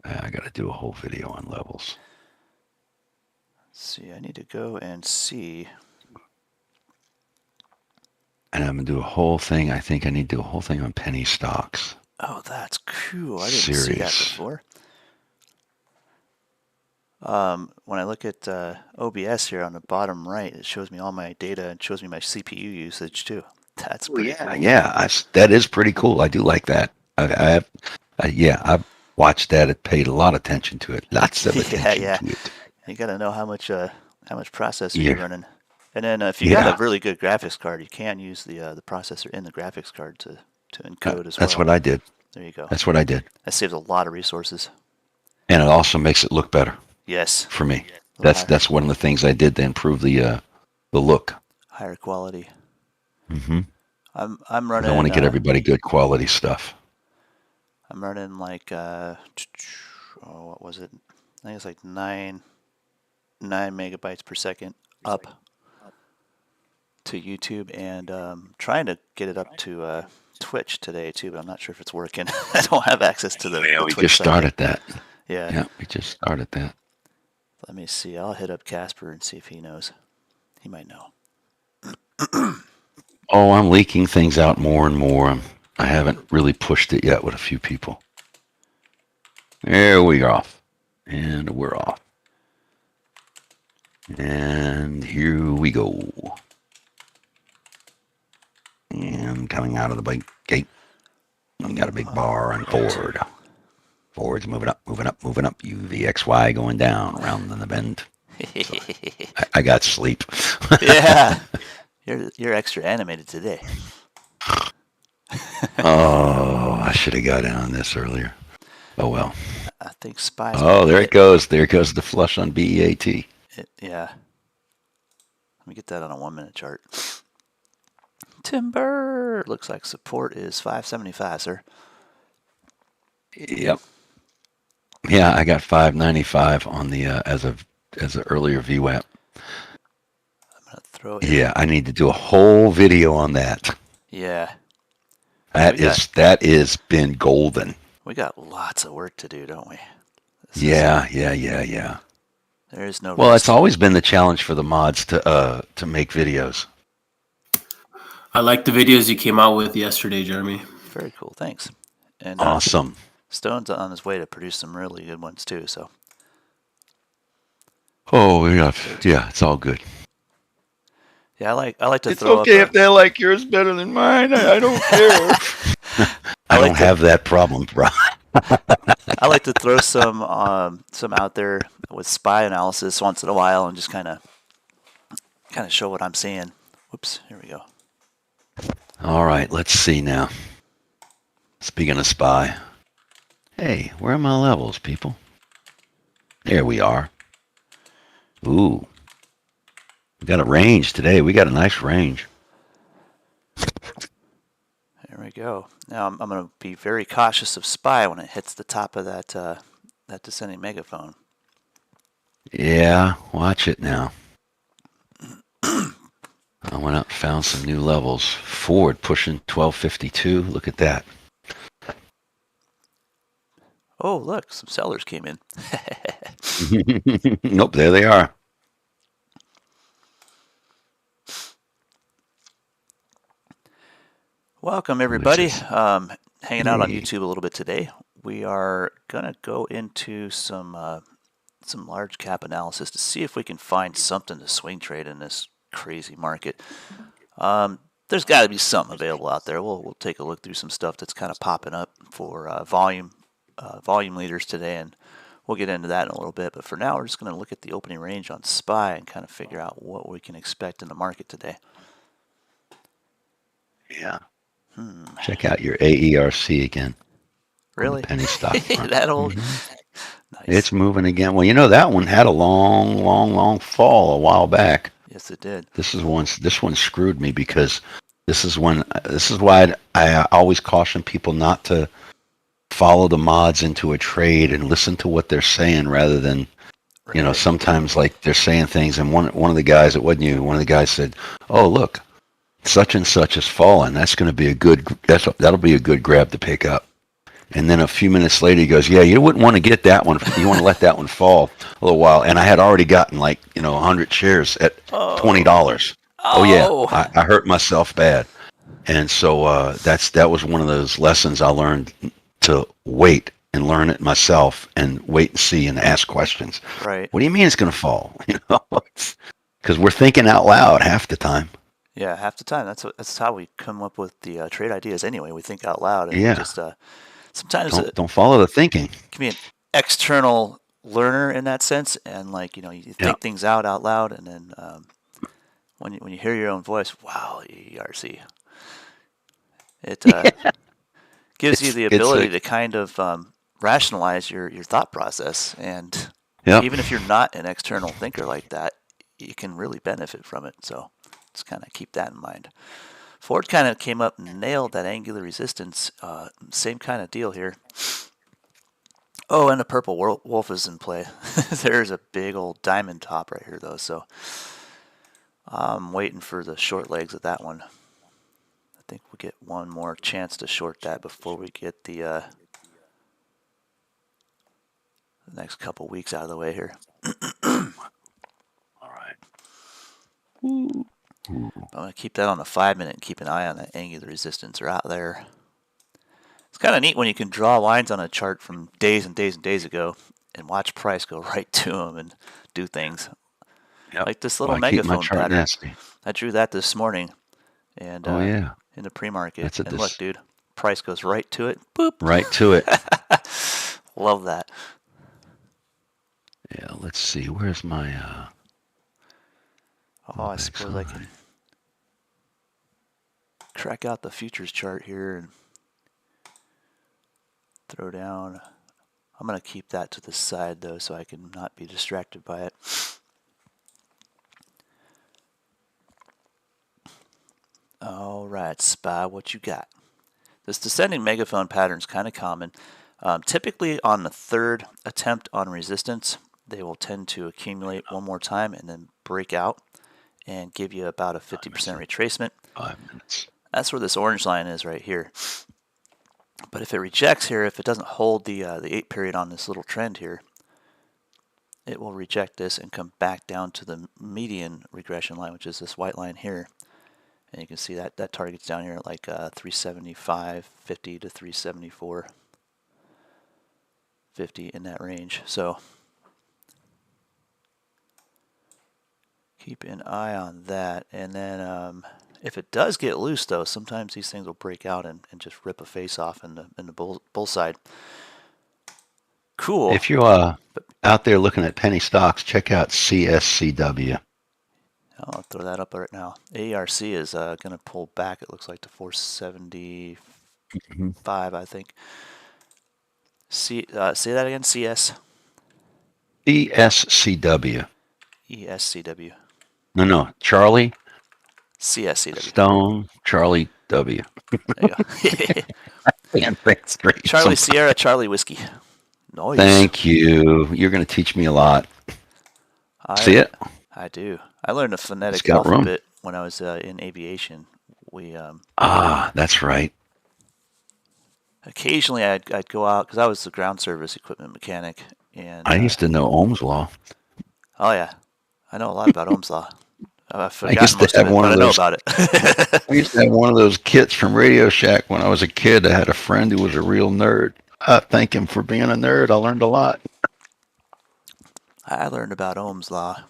I got to do a whole video on levels. Let's see, I need to go and see. And I'm going to do a whole thing. I think I need to do a whole thing on penny stocks. Oh, that's cool. I didn't see that Serious. before. When I look at OBS here on the bottom right, it shows me all my data and shows me my CPU usage too. That's Oh pretty yeah, cool. yeah. That is pretty cool. I do like that. Yeah, I've watched that. It paid a lot of attention to it. Lots of Yeah, attention yeah. to it. You got to know how much processor you're Yeah, running. And then if you got a yeah. really good graphics card, you can use the processor in the graphics card to encode as That's well. what I did. There you go. That's what I did. That saves a lot of resources. And it also makes it look better Yes, for me. a little That's one of the things I did to improve the look. higher quality. Mm-hmm. I'm Because I want running to get everybody good quality stuff. I'm running like what was it? I think it's like nine megabytes per second up to YouTube, and trying to get it up to Twitch today too, but I'm not sure if it's working. I don't have access to Yeah, the we Twitch just site yet. started that. Yeah, Yeah, we just started that. let me see. I'll hit up Casper and see if he knows. He might know. Oh, I'm leaking things out more and more. I haven't really pushed it yet with a few people. There we are off. And we're off. And here we go. And coming out of the big gate. We got a big bar on Ford. Ford's moving up, moving up, moving up. UVXY going down, round in the bend. So I got sleep. Yeah, you're extra animated today. Oh, I should have got in on this earlier. Oh well. I think Spy's gonna Oh, be there it goes. There goes the flush on BEAT. Yeah. Let me get that on a 1 minute chart. Timber looks like support is 575, sir. Yep. Yeah, I got 595 on the as an earlier VWAP. I'm gonna throw it. Yeah, I need to do a whole video on that. Yeah. That is been golden. We got lots of work to do, don't we? Yeah. There is no Well, rest. it's always been the challenge for the mods to make videos. I like the videos you came out with yesterday, Jeremy. Very cool. Thanks. And Awesome. Stone's on his way to produce some really good ones too. So. Oh yeah, it's all good. Yeah, I like to it's throw okay up. If they like yours better than mine. I don't care. I don't have that problem, bro. I like to throw some out there with spy analysis once in a while and just kind of show what I'm seeing. Whoops, here we go. All right, let's see now. Speaking of spy, hey, where are my levels, people? There we are. Ooh, we got a range today. We got a nice range. There we go. Now I'm going to be very cautious of spy when it hits the top of that descending megaphone. Yeah, watch it now. I went out and found some new levels. Ford pushing 1252. Look at that. Oh, look, some sellers came in. Nope, there they are. Welcome, everybody. Hanging out on YouTube a little bit today. We are going to go into some large cap analysis to see if we can find something to swing trade in this crazy market. There's got to be something available out there. We'll take a look through some stuff that's kind of popping up for volume leaders today, and we'll get into that in a little bit. But for now, we're just going to look at the opening range on SPY and kind of figure out what we can expect in the market today. Yeah. Check out your AERC again. Really? Penny stock. That old. Nice. It's moving again. Well, that one had a long fall a while back. Yes, it did. This one screwed me because this is why I always caution people not to follow the mods into a trade and listen to what they're saying rather than, sometimes like they're saying things and one of the guys, it wasn't you, one of the guys said, "Oh, look, such and such has fallen. That's going to be that'll be a good grab to pick up." And then a few minutes later, he goes, "Yeah, you wouldn't want to get that one. You want to let that one fall a little while." And I had already gotten 100 shares at $20. Oh yeah, Oh, I hurt myself bad. And so that was one of those lessons I learned to wait and learn it myself and wait and see and ask questions. right. What do you mean it's going to fall? Because we're thinking out loud half the time. Yeah, half the time. That's how we come up with the trade ideas. Anyway, we think out loud, and we Yeah. just sometimes Don't follow the thinking. can be an external learner in that sense, and you think things out loud, and then when you hear your own voice, wow, ERC, it gives you the ability to kind of rationalize your thought process, and even if you're not an external thinker like that, you can really benefit from it. So just kind of keep that in mind. Ford kind of came up and nailed that angular resistance. Same kind of deal here. Oh, and the purple wolf is in play. There's a big old diamond top right here, though. So I'm waiting for the short legs of that one. I think we'll get one more chance to short that before we get the next couple weeks out of the way here. All right. I'm going to keep that on the 5-minute and keep an eye on that angular resistance right there. It's kind of neat when you can draw lines on a chart from days and days and days ago and watch price go right to them and do things. Yep. Like this little I keep my megaphone chart pattern. nasty. I drew that this morning, and in the pre-market. And look, dude, price goes right to it. Boop. Right to it. Love that. Yeah, let's see. Where's my... I suppose I can crack out the futures chart here and throw down. I'm going to keep that to the side, though, so I can not be distracted by it. All right, Spy, what you got? This descending megaphone pattern is kind of common. Typically on the third attempt on resistance, they will tend to accumulate one more time and then break out and give you about a 50% retracement. 5 minutes. That's where this orange line is right here. But if it rejects here, if it doesn't hold the 8 period on this little trend here, it will reject this and come back down to the median regression line, which is this white line here. And you can see that target's down here at like 375.50 to 374.50 in that range. So keep an eye on that. And then if it does get loose, though, sometimes these things will break out and just rip a face off in the bull side. Cool. If you're out there looking at penny stocks, check out CSCW. I'll throw that up right now. ARC is going to pull back, it looks like, to 475, I think. Say that again, CS? ESCW. ESCW. No, Charlie. CSCW. Stone, Charlie W. There you go. I can't think straight. Charlie Sierra, Charlie Whiskey. Nice. Thank you. You're going to teach me a lot. See it? I do. I learned the phonetic alphabet when I was in aviation. That's right. Occasionally, I'd go out because I was the ground service equipment mechanic, and I used to know Ohm's law. Oh yeah, I know a lot about Ohm's law. I've forgotten I used to most have of it, one but of I know those, about it. I used to have one of those kits from Radio Shack when I was a kid. I had a friend who was a real nerd. Thank him for being a nerd. I learned a lot. I learned about Ohm's law.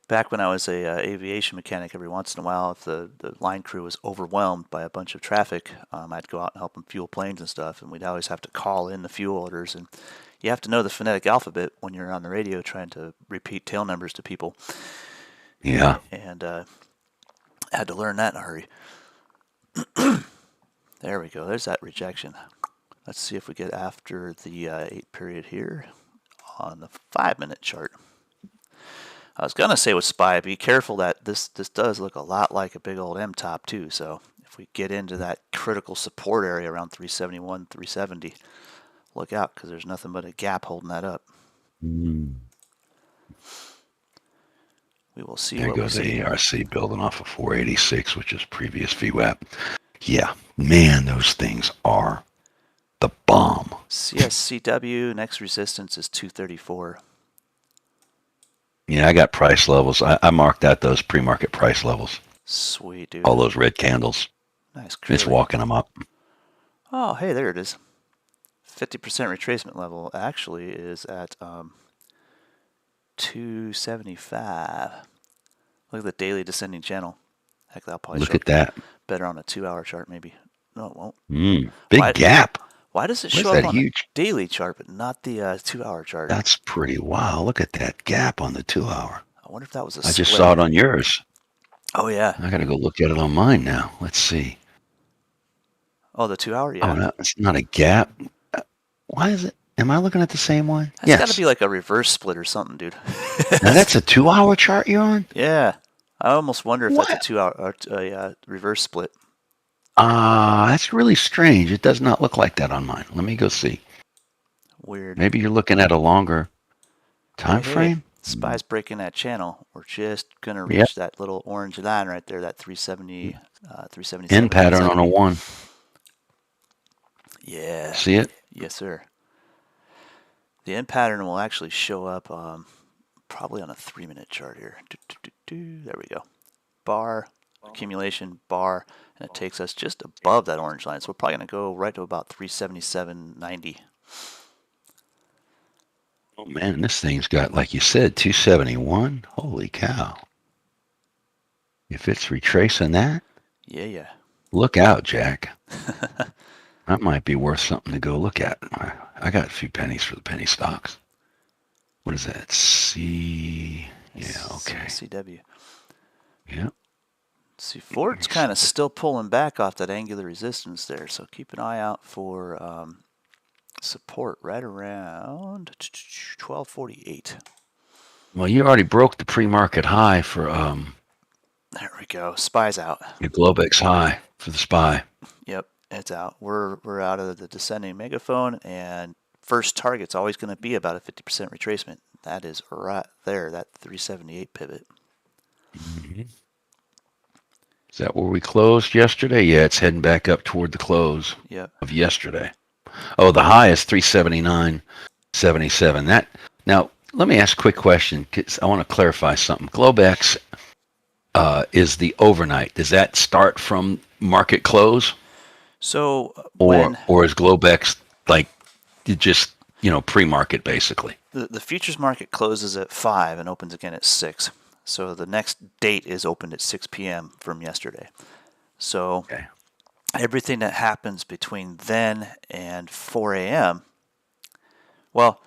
Back when I was a aviation mechanic, every once in a while, if the line crew was overwhelmed by a bunch of traffic, I'd go out and help them fuel planes and stuff, and we'd always have to call in the fuel orders. And you have to know the phonetic alphabet when you're on the radio trying to repeat tail numbers to people. Yeah. And I had to learn that in a hurry. There we go. There's that rejection. Let's see if we get after the 8 period here on the 5-minute chart. I was going to say with SPY, be careful that this does look a lot like a big old M top too. So if we get into that critical support area around 371, 370, look out because there's nothing but a gap holding that up. Mm. We will see. There what goes we see. the ARC building off of 486, which is previous VWAP. Yeah, man, those things are the bomb. CSCW next resistance is 234. Yeah, I got price levels. I marked out those pre-market price levels. Sweet, dude. All those red candles. Nice It's curly. walking them up. Oh, hey, there it is. 50% retracement level actually is at 275. Look at the daily descending channel. Heck, that'll probably Look show at that. better on a 2-hour chart, maybe. No, it won't. Big gap. Why does it What is show up that on huge? the daily chart, but not the 2-hour chart? That's pretty wild. Look at that gap on the 2-hour. I wonder if that was a I split. just saw it on yours. Oh, yeah. I got to go look at it on mine now. Let's see. Oh, the 2-hour? Yeah. Oh, no, it's not a gap. Why is it? Am I looking at the same one? That's got to be like a reverse split or something, dude. Now that's a 2-hour chart you're on? Yeah. I almost wonder if What? that's a 2-hour or a reverse split. That's really strange. It does not look like that on mine. Let me go see. Weird. Maybe you're looking at a longer time frame? SPY's breaking that channel. We're just going to reach that little orange line right there, that 370, 377. End pattern on a 1. Yeah. See it? Yes, sir. The end pattern will actually show up probably on a 3-minute chart here. There we go. Bar, accumulation, bar, and it takes us just above that orange line. So we're probably going to go right to about 377.90. Oh, man, this thing's got, like you said, 271. Holy cow. If it's retracing that, Yeah. look out, Jack. That might be worth something to go look at. I got a few pennies for the penny stocks. What is that? Yeah, okay. CW. Yeah. See, Ford's kind of still pulling back off that angular resistance there, so keep an eye out for support right around 1248. Well, you already broke the pre-market high for There we go. SPY's out. your Globex high for the SPY. Yep, it's out. We're out of the descending megaphone, and first target's always going to be about a 50% retracement. That is right there, that 378 pivot. Mm-hmm. Is that where we closed yesterday? Yeah, it's heading back up toward the close of yesterday. Oh, the high is 379.77. Now, let me ask a quick question, because I want to clarify something. Globex is the overnight. Does that start from market close? So or is Globex like just pre-market basically? The futures market closes at 5 and opens again at 6. So the next date is opened at 6 p.m. from yesterday. So everything that happens between then and 4 a.m. Well,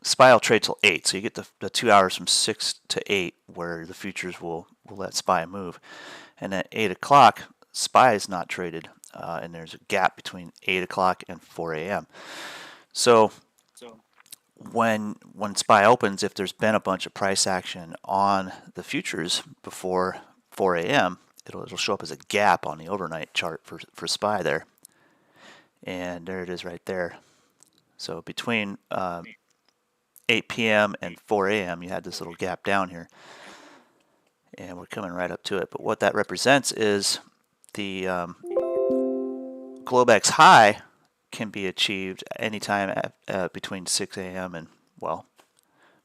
SPY will trade till 8, so you get the 2 hours from 6 to 8 where the futures will let SPY move. And at 8 o'clock, SPY is not traded, and there's a gap between 8 o'clock and 4 a.m. So when SPY opens, if there's been a bunch of price action on the futures before 4 a.m., it'll show up as a gap on the overnight chart for SPY there. And there it is right there. So between 8 p.m. and 4 a.m., you had this little gap down here. And we're coming right up to it. But what that represents is the Globex high can be achieved anytime between 6 a.m. and,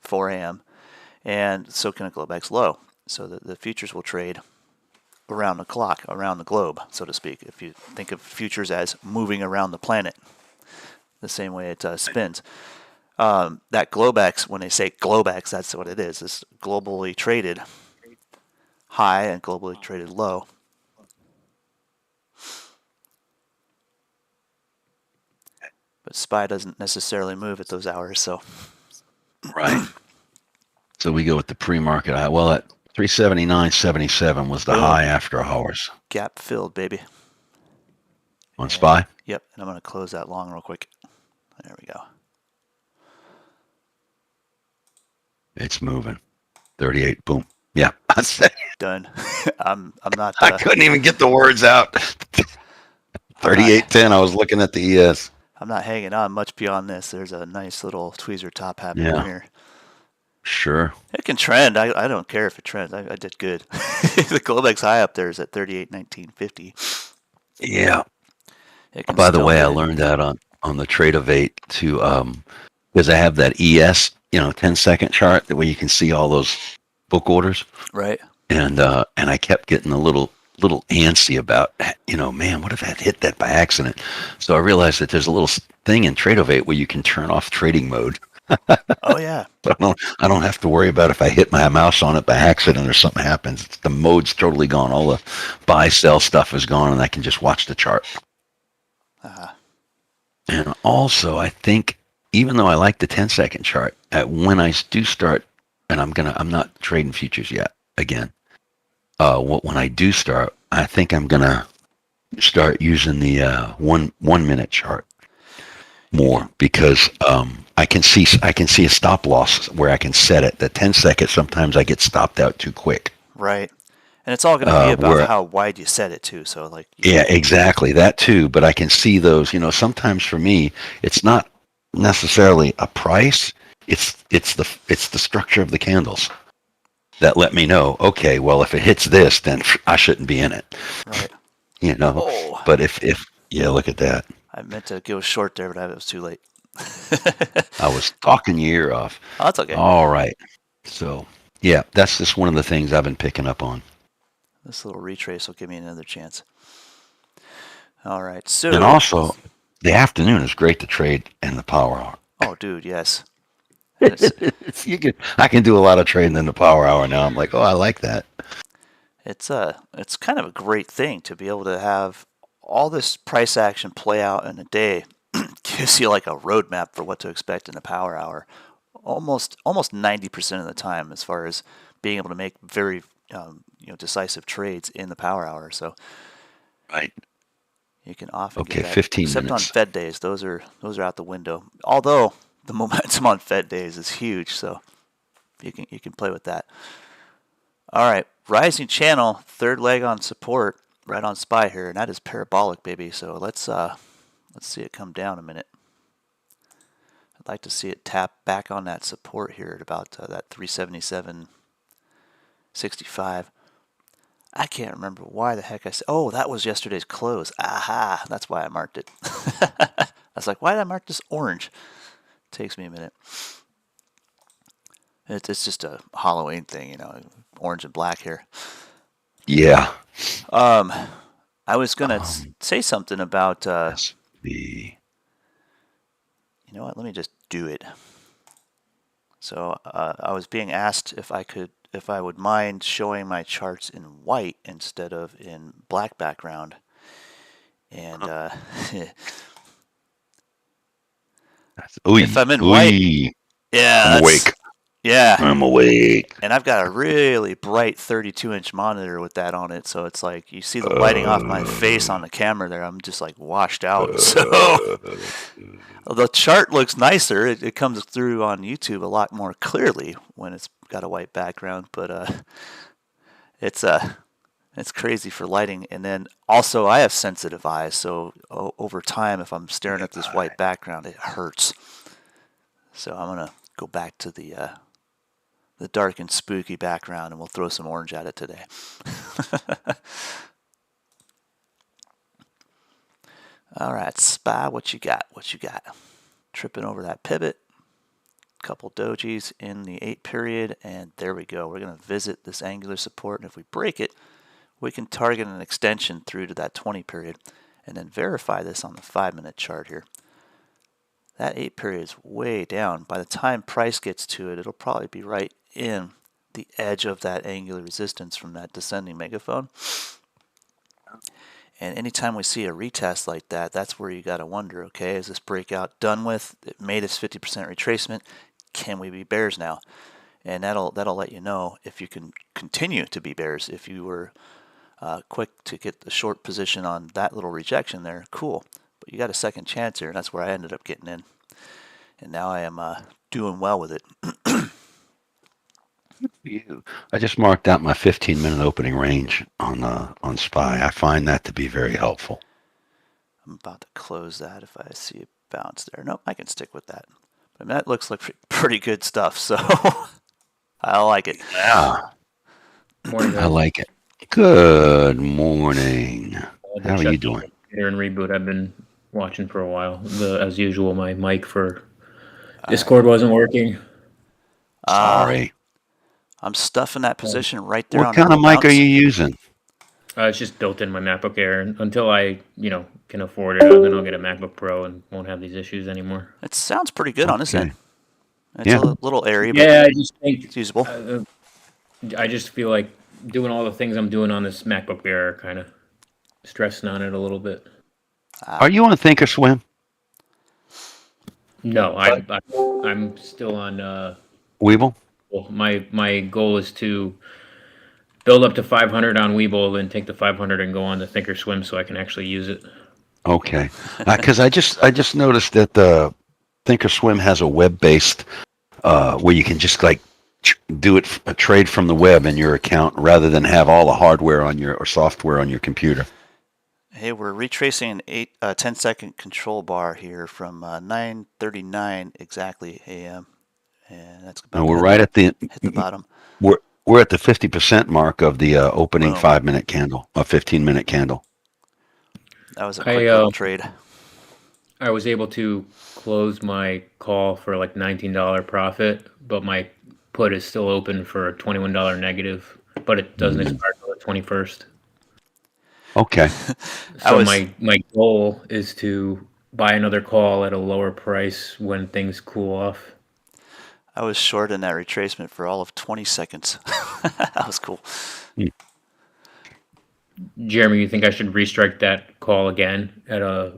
4 a.m. And so can a Globex low. So the futures will trade around the clock, around the globe, so to speak. If you think of futures as moving around the planet, the same way it spins. That Globex, when they say Globex, that's what it is. It's globally traded high and globally traded low. But SPY doesn't necessarily move at those hours, so. Right. So we go with the pre-market high. Well, at 379.77 was the high after hours. Gap filled, baby. On SPY? Yep, and I'm going to close that long real quick. There we go. It's moving. 38, boom. Yeah, I said done. I'm not. I couldn't even get the words out. 38.10. I was looking at the ES. I'm not hanging on much beyond this. There's a nice little tweezer top happening here. Sure. It can trend. I don't care if it trends. I did good. The Globex high up there is at 38.1950. Yeah. It can By the still way, I hit it. learned that on the Tradeovate to because I have that ES 10-second chart that way you can see all those book orders, Right. and I kept getting a little antsy about man, what if I had hit that by accident? So I realized that there's a little thing in Tradeovate where you can turn off trading mode. Oh yeah. So I don't have to worry about if I hit my mouse on it by accident or something happens. The mode's totally gone. All the buy sell stuff is gone, and I can just watch the chart. Uh-huh. And also, I think even though I like the 10-second chart, when I do start, and I'm not trading futures yet. Again, when I do start, I think I'm gonna start using the 1 minute chart more because I can see a stop loss where I can set it. The 10-second, sometimes I get stopped out too quick. Right. And it's all going to be about Where how wide you set it too. So like. Yeah, exactly. That too. But I can see those, sometimes for me, it's not necessarily a price. It's the structure of the candles that let me know, okay, well, if it hits this, then I shouldn't be in it. Right. Oh. But if yeah, look at that. I meant to go short there, but it was too late. I was talking your ear off. Oh, that's okay. All right. So, yeah, that's just one of the things I've been picking up on. This little retrace will give me another chance. All right. So. And also, the afternoon is great to trade in the power hour. Oh, dude, yes. I can do a lot of trading in the power hour now. I'm like, oh, I like that. It's kind of a great thing to be able to have all this price action play out in a day. Gives you like a roadmap for what to expect in the power hour. Almost 90% of the time, as far as being able to make very decisive trades in the power hour. So. Right. You can often get that. 15 except minutes. on Fed days, those are out the window. Although the momentum on Fed days is huge, so you can play with that. All right, rising channel, third leg on support, right on SPY here, and that is parabolic, baby. So let's see it come down a minute. I'd like to see it tap back on that support here at about that 377.65. I can't remember why the heck I said. Oh, that was yesterday's close. Aha, that's why I marked it. I was like, why did I mark this orange? Takes me a minute. It's just a Halloween thing, orange and black here. Yeah. I was gonna say something about. You know what? Let me just do it. So I was being asked if I would mind showing my charts in white instead of in black background. And if I'm in white, yeah, I'm awake. Yeah, I'm awake. And I've got a really bright 32-inch monitor with that on it, so it's like you see the lighting off my face on the camera there. I'm just like washed out. So the chart looks nicer. It comes through on YouTube a lot more clearly when it's got a white background, but it's crazy for lighting. And then also I have sensitive eyes, so over time if I'm staring at this white background, it hurts. So I'm gonna go back to the dark and spooky background, and we'll throw some orange at it today. All right, SPY, what you got? Tripping over that pivot. Couple dojis in the 8 period, and there we go. We're going to visit this angular support, and if we break it, we can target an extension through to that 20 period, and then verify this on the 5-minute chart here. That 8 period is way down. By the time price gets to it, it'll probably be right in the edge of that angular resistance from that descending megaphone. And anytime we see a retest like that, that's where you got to wonder, okay, is this breakout done with? It made its 50% retracement. Can we be bears now? And that'll let you know if you can continue to be bears. If you were quick to get the short position on that little rejection there, cool. But you got a second chance here, and that's where I ended up getting in. And now I am doing well with it. I just marked out my 15-minute opening range on SPY. I find that to be very helpful. I'm about to close that if I see a bounce there. Nope, I can stick with that. But that looks like pretty good stuff, so I like it. Yeah. Morning, I like it. Good morning. How are you doing? Creator and Reboot I've been watching for a while. As usual, my mic for Discord wasn't working. Sorry. I'm stuffing that position right there What on kind the of mic are bounce. you using? It's just built in my MacBook Air. Until I, can afford it, then I'll get a MacBook Pro and won't have these issues anymore. It sounds pretty good on this Okay. end. It's Yeah. a little airy, but Yeah, I just think it's usable. I just feel like doing all the things I'm doing on this MacBook Air, kind of stressing on it a little bit. Are you on Thinkorswim? No, I'm still on. Weeble? Well, my goal is to build up to 500 on Webull, then take the 500 and go on to Thinkorswim so I can actually use it. Okay. Because I just noticed that the Thinkorswim has a web-based where you can just like do it a trade from the web in your account rather than have all the hardware on your or software on your computer. Hey, we're retracing an 10-second control bar here from 9:39 exactly a.m. and that's about And we're right at the hit the bottom. We're at the 50% mark of the opening Boom. 5-minute candle, a 15-minute candle. That was a quick little trade. I was able to close my call for like $19 profit, but my put is still open for a $21 negative, but it doesn't expire until the 21st. Okay. So my goal is to buy another call at a lower price when things cool off. I was short in that retracement for all of 20 seconds. That was cool. Jeremy, you think I should restrike that call again at a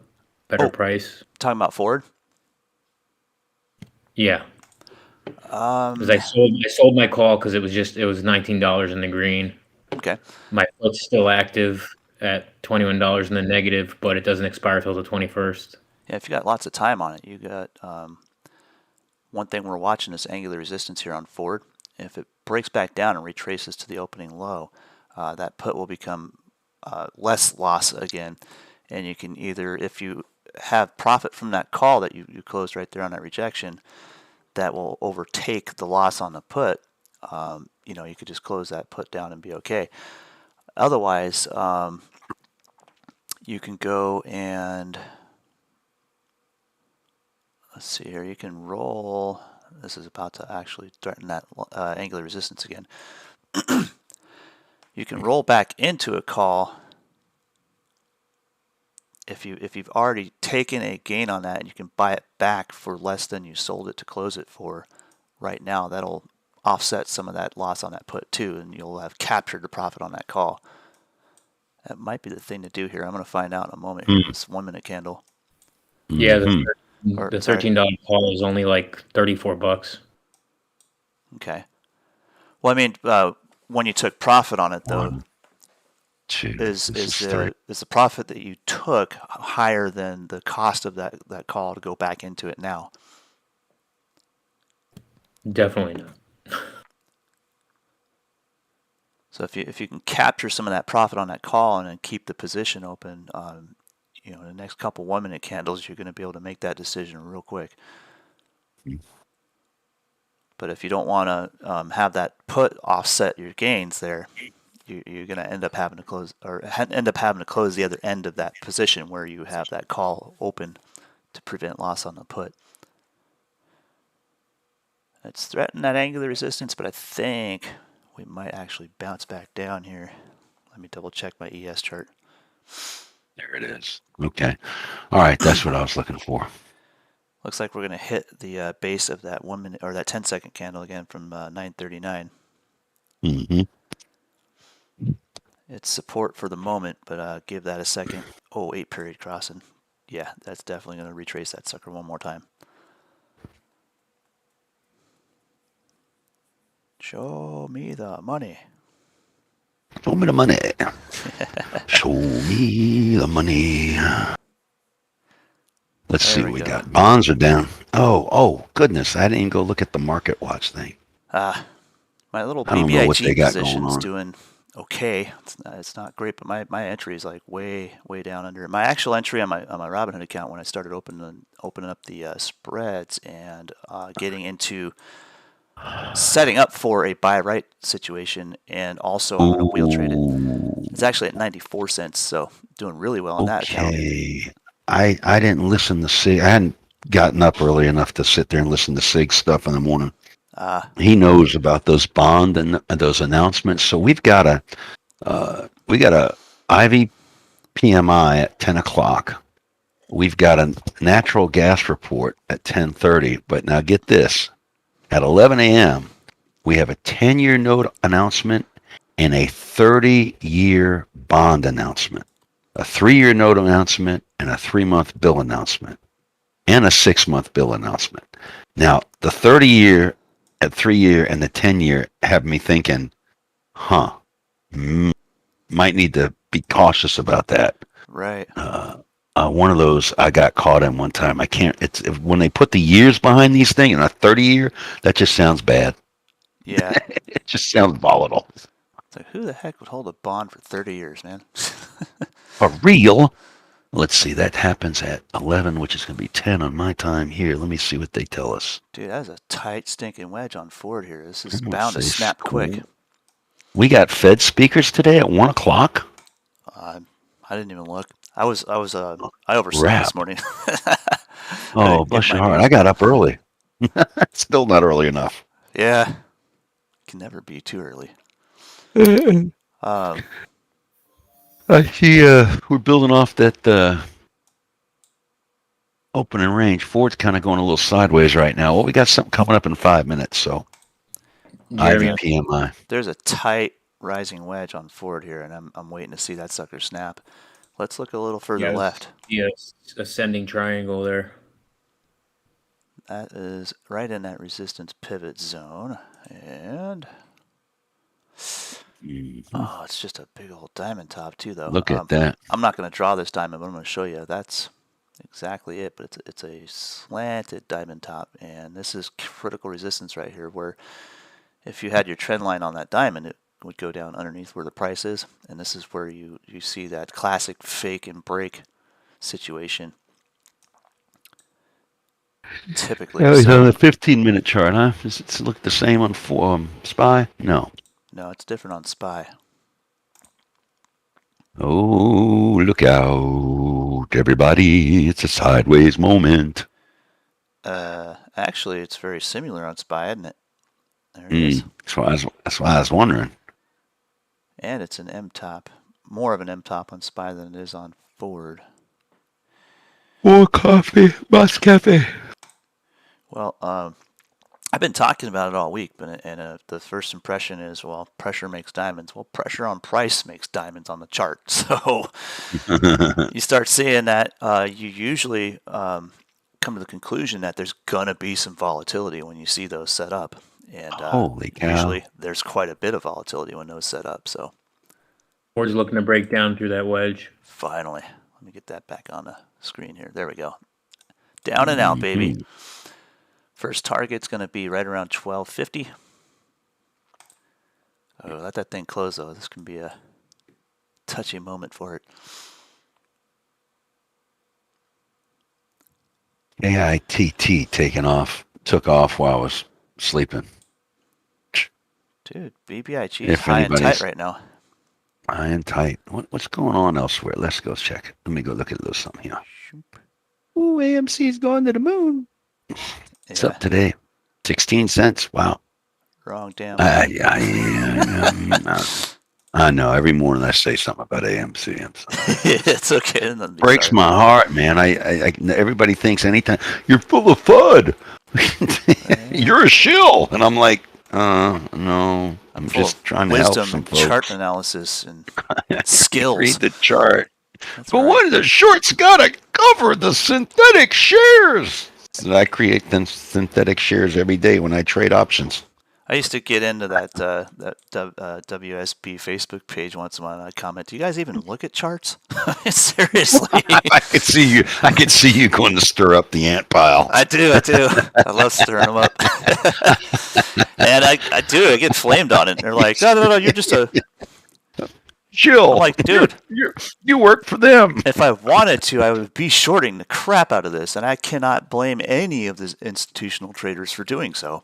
better price? Talking about Ford? Yeah. Because I sold my call because it was $19 in the green. Okay. My put's still active at $21 in the negative, but it doesn't expire till the 21st. Yeah, if you got lots of time on it, you got one thing we're watching is angular resistance here on Ford. If it breaks back down and retraces to the opening low, that put will become less loss again, and you can either, if you have profit from that call that you closed right there on that rejection, that will overtake the loss on the put. You could just close that put down and be okay. Otherwise, you can go and let's see here. You can roll. This is about to actually threaten that angular resistance again. You can roll back into a call if you've already taken a gain on that, and you can buy it back for less than you sold it to close it for. Right now, that'll offset some of that loss on that put too, and you'll have captured the profit on that call. That might be the thing to do here. I'm going to find out in a moment here. This 1-minute candle. Yeah, the $13 call is only like $34. Okay. Well, I mean, when you took profit on it, though, is the profit that you took higher than the cost of that call to go back into it now? Definitely not. So if you can capture some of that profit on that call and then keep the position open, the next couple 1-minute candles, you're going to be able to make that decision real quick. But if you don't want to have that put offset your gains there, you're going to end up having to close the other end of that position where you have that call open to prevent loss on the put. It's threatened that angular resistance, but I think we might actually bounce back down here. Let me double check my ES chart. There it is. Okay. All right. That's what I was looking for. Looks like we're going to hit the base of that 1-minute or that 10-second candle again from 9:39. Mm-hmm. It's support for the moment, but give that a second. 8 period crossing. Yeah, that's definitely going to retrace that sucker one more time. Show me the money. Show me the money. Show me the money. Let's see what we got. Bonds are down. Oh, goodness. I didn't even go look at the market watch thing. My little I don't know what they BBIG got position going is on. doing okay. It's not great, but my entry is like way down under. My actual entry on my Robinhood account when I started opening up the spreads and getting into setting up for a buy right situation and also I'm going to wheel trade it. It's actually at 94 cents, so doing really well on that account. Okay. I didn't listen to Sig. I hadn't gotten up early enough to sit there and listen to Sig stuff in the morning. He knows about those bond and those announcements. So we got a IV PMI at 10 o'clock. We've got a natural gas report at 10:30. But now get this: at 11 a.m. we have a 10-year note announcement and a 30-year bond announcement, a 3-year note announcement, and a 3-month bill announcement, and a 6-month bill announcement. Now, the 30-year, at 3-year, and the 10-year have me thinking, might need to be cautious about that. Right. One of those I got caught in one time. I can't. It's when they put the years behind these things, and a 30-year, that just sounds bad. Yeah. It just sounds volatile. So who the heck would hold a bond for 30 years, man? For real? Let's see. That happens at 11, which is going to be 10 on my time here. Let me see what they tell us. Dude, that's a tight stinking wedge on Ford here. This is bound to snap quick. We got Fed speakers today at 1 o'clock. I didn't even look. I overslept this morning. Oh, bless your heart. I got up early. Still not early enough. Yeah. Can never be too early. I see we're building off that opening range. Ford's kind of going a little sideways right now. Well, we got something coming up in 5 minutes, so IVPMI. There's a tight rising wedge on Ford here, and I'm waiting to see that sucker snap. Let's look a little further left. Yes, ascending triangle there. That is right in that resistance pivot zone, and oh, it's just a big old diamond top too, though. Look at that. I'm not going to draw this diamond, but I'm going to show you. That's exactly it, but it's a slanted diamond top, and this is critical resistance right here, where if you had your trend line on that diamond, it would go down underneath where the price is, and this is where you see that classic fake and break situation. Typically. Oh, he's on the 15-minute chart, huh? Does it look the same on SPY? No. No, it's different on SPY. Oh, look out, everybody. It's a sideways moment. Actually, it's very similar on SPY, isn't it? There it is. That's why I was wondering. And it's an M-top. More of an M-top on SPY than it is on Ford. More coffee, más cafe. Well, I've been talking about it all week, but the first impression is, well, pressure makes diamonds. Well, pressure on price makes diamonds on the chart. So you start seeing that, you usually come to the conclusion that there's going to be some volatility when you see those set up. And holy cow. Usually there's quite a bit of volatility when those set up. So Ford's looking to break down through that wedge. Finally. Let me get that back on the screen here. There we go. Down and out, baby. First target's going to be right around 1250. Oh, let that thing close, though. This can be a touchy moment for it. AITT took off while I was sleeping. Dude, BBIG is high and tight right now. High and tight. What's going on elsewhere? Let's go check it. Let me go look at a little something here. Ooh, AMC's going to the moon. It's up today. 16 cents. Wow. Wrong damn. I know. Every morning I say something about AMC. It's okay. Breaks my heart, man. I everybody thinks anytime you're full of FUD. You're a shill, and I'm like, no. I'm just trying to help some folks. Chart analysis and skills. Read the chart. That's But right. what the short's got to cover the synthetic shares. So I create them synthetic shares every day when I trade options. I used to get into that WSB Facebook page once in a while, and I'd comment, "Do you guys even look at charts?" Seriously. I could see you going to stir up the ant pile. I do. I love stirring them up. And I do. I get flamed on it. They're like, no, you're just a chill. I'm like, dude, you work for them. If I wanted to, I would be shorting the crap out of this, and I cannot blame any of the institutional traders for doing so.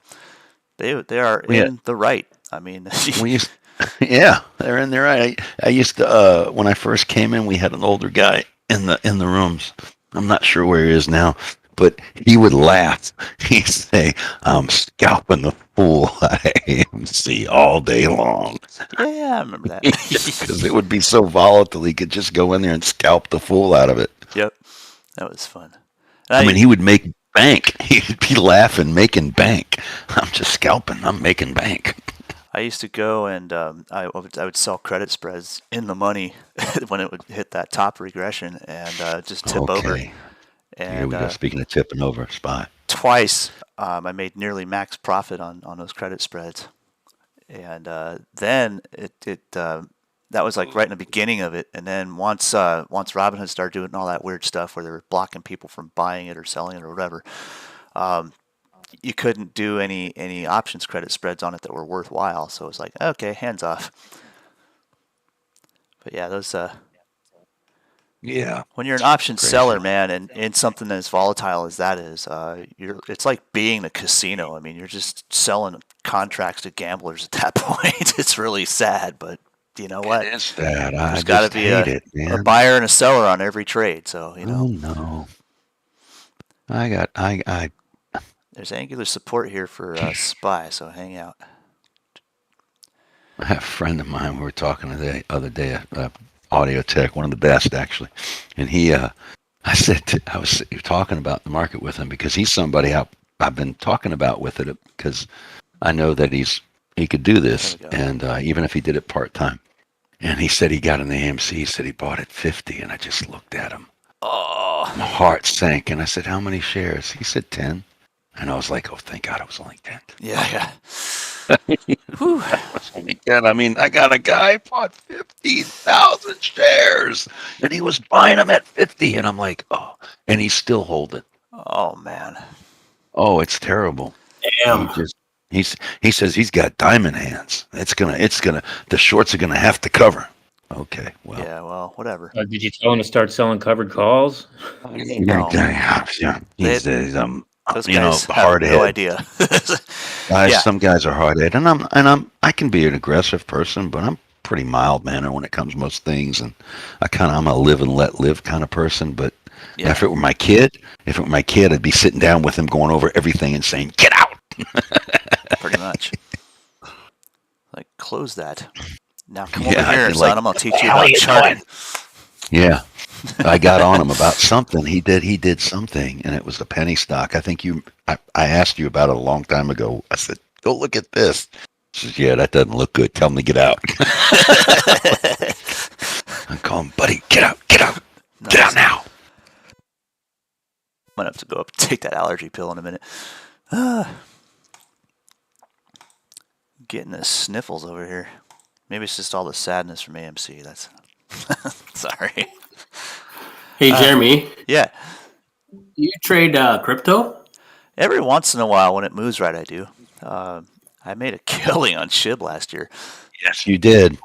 They are in the right. I mean, Yeah, they're in there. I used to when I first came in, we had an older guy in the rooms. I'm not sure where he is now, but he would laugh. He'd say, "I'm scalping the fool out of AMC all day long," Yeah, I remember that. because it would be so volatile. He could just go in there and scalp the fool out of it. Yep, that was fun. I mean, he would make bank. He'd be laughing, making bank. I'm just scalping. I'm making bank. I used to go and I would sell credit spreads in the money when it would hit that top regression and just tip over. Okay. Here And we go. Speaking of tipping over, spy. twice I made nearly max profit on those credit spreads. And then that was like right in the beginning of it. And then once Robinhood started doing all that weird stuff where they were blocking people from buying it or selling it or whatever, you couldn't do any options credit spreads on it that were worthwhile. So it was like, okay, hands off. But yeah, those Yeah. when you're an option Crazy. seller, man, and in something as volatile as that is, it's like being a casino. I mean, you're just selling contracts to gamblers at that point. It's really sad, but you know what? It is that. I There's got to just be hate it, man. a buyer and a seller on every trade. So you know, Oh no. I there's angular support here for SPY. So hang out. have a friend of mine. We were talking the other day. Audio tech, one of the best actually, and he. I was talking about the market with him because he's somebody I've been talking about with it because I know that he could do this, and even if he did it part time. And he said he got in the AMC. He said he bought at 50, and I just looked at him. Oh, My heart sank, and I said, "How many shares?" He said 10, and I was like, "Oh, thank God, it was only 10." yeah. Whew. And I mean, I got a guy bought 50,000 shares, and he was buying them at 50, and I'm like, oh, and he's still holding. Oh man. Oh, it's terrible. Damn. He says he's got diamond hands. The shorts are gonna have to cover. Okay, well, Yeah. Well, whatever. Did you tell him to start selling covered calls? No. yeah, he's Those you know, guys have hard no head. idea. Guys, Yeah. some guys are hard headed, and I can be an aggressive person, but I'm pretty mild manner when it comes to most things, and I'm a live and let live kind of person. But Yeah. if it were my kid, I'd be sitting down with him, going over everything, and saying, "Get out." Pretty much. Like, close that. Now come Yeah, over I'd here, be son. like, I'm gonna teach you "Hell about you charting. Yeah, I got on him about something. He did something, and it was a penny stock. I think I asked you about it a long time ago. I said, "Go look at this." He says, "Yeah, that doesn't look good. Tell him to get out." I'm calling, buddy, get out, get out now. I'm gonna have to go up and take that allergy pill in a minute. Getting the sniffles over here. Maybe it's just all the sadness from AMC. That's sorry. Hey, Jeremy, Yeah. you trade crypto? Every once in a while, when it moves right, I do. I made a killing on SHIB last year. Yes, you did.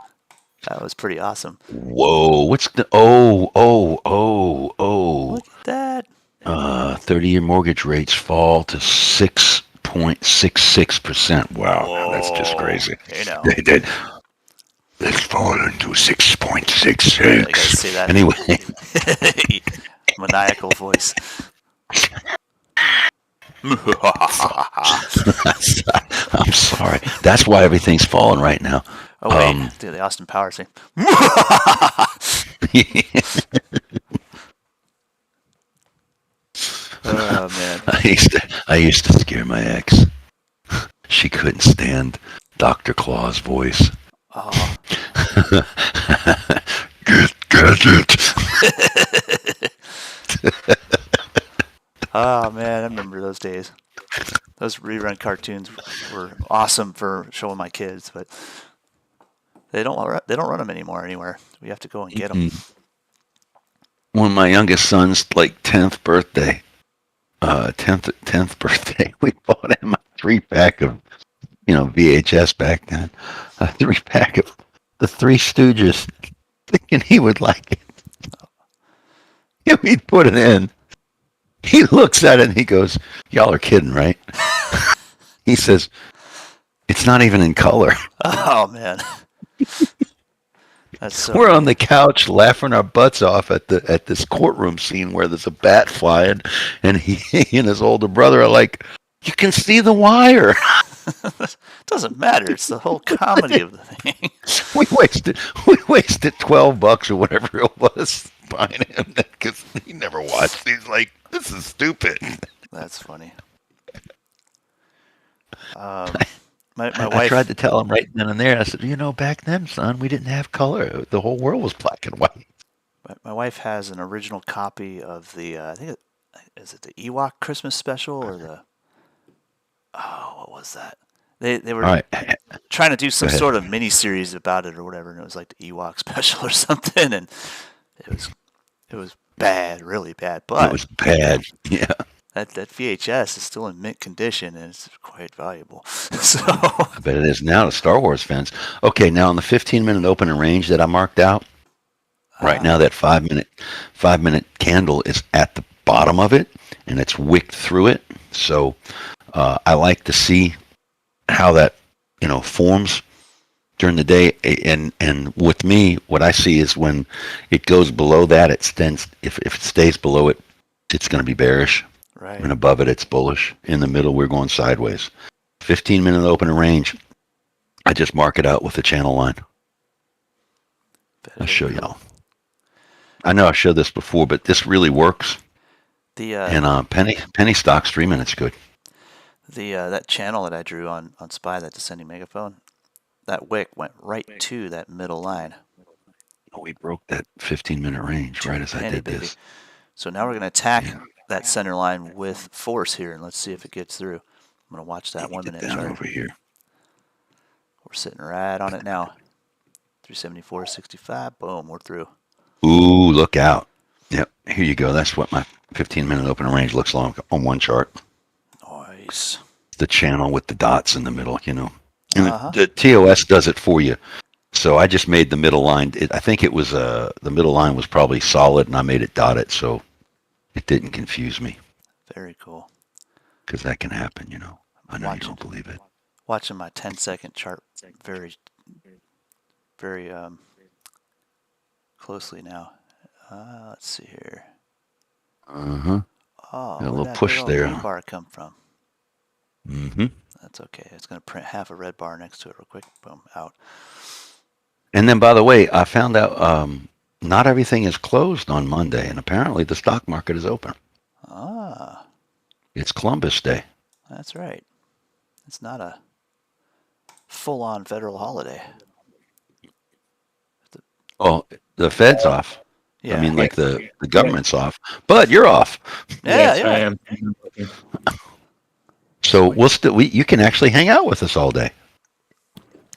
That was pretty awesome. Whoa, what's the? Look at that. 30-year mortgage rates fall to 6.66%. Wow, that's just crazy. You know. They did. It's fallen to 6.66. You gotta say that. Anyway. Maniacal voice. I'm sorry. That's why everything's falling right now. Oh wait, dude, the Austin Powers thing. Oh man. I used to scare my ex. She couldn't stand Dr. Claw's voice. Oh. Get it. Oh man, I remember those days. Those rerun cartoons were awesome for showing my kids, but they don't run them anymore anywhere. We have to go and get them. When my youngest son's like 10th birthday, 10th birthday, we bought him a 3-pack of, VHS back then, a 3-pack of the Three Stooges, thinking he would like it. He'd put it in. He looks at it and he goes, "Y'all are kidding, right?" He says, "It's not even in color." Oh man. That's so We're on funny. the couch laughing our butts off at this courtroom scene where there's a bat flying, and he and his older brother are like, "You can see the wire." Doesn't matter. It's the whole comedy of the thing. we wasted $12 or whatever it was buying him because he never watched. He's like, "This is stupid." That's funny. My I wife. tried to tell him right then and there. I said, back then, son, we didn't have color. The whole world was black and white. My wife has an original copy of the. Is it the Ewok Christmas special or the? Oh, what was that? They were All right. trying to do some Go ahead. sort of mini series about it or whatever, and it was like the Ewok special or something, and it was bad, really bad. It But was bad. Yeah. that VHS is still in mint condition and it's quite valuable. So I bet it is now to Star Wars fans. Okay, now on the 15-minute open and range that I marked out, right now that 5-minute candle is at the bottom of it, and it's wicked through it. So I like to see how that forms during the day. And with me, what I see is when it goes below that, it stands. If it stays below it, it's going to be bearish. right, And above it, it's bullish. In the middle, we're going sideways. 15-minute open and range. I just mark it out with the channel line. I'll show y'all. I know I showed this before, but this really works. The And penny stocks 3 minutes good. that channel that I drew on Spy, that descending megaphone, that wick went right to that middle line. Oh, we broke that 15-minute range right as I Penny, did baby. this. So now we're going to attack that center line with force here, and let's see if it gets through. I'm going to watch that 1 minute Down chart. over here. We're sitting right on it now. 374.65. Boom, we're through. Ooh, look out. Yep, here you go. That's what my 15-minute open and range looks like on one chart. Nice. The channel with the dots in the middle, And Uh-huh. the TOS does it for you. So I just made the middle line. I think it was the middle line was probably solid, and I made it dotted, so it didn't confuse me. Very cool. Because that can happen, I know you Watch don't believe it. Watching my 10-second chart very, very closely now. Let's see here. Uh-huh. Oh, Got a where'd little that push big old there. green bar come from? Mm-hmm. That's okay. It's going to print half a red bar next to it real quick. Boom, out. And then, by the way, I found out not everything is closed on Monday, and apparently the stock market is open. Ah, It's Columbus Day. that's right. It's not a full-on federal holiday. Oh, the Fed's off. Yeah. I mean, like the government's off, but you're off. Yeah, Yes, yeah. I am. So you can actually hang out with us all day.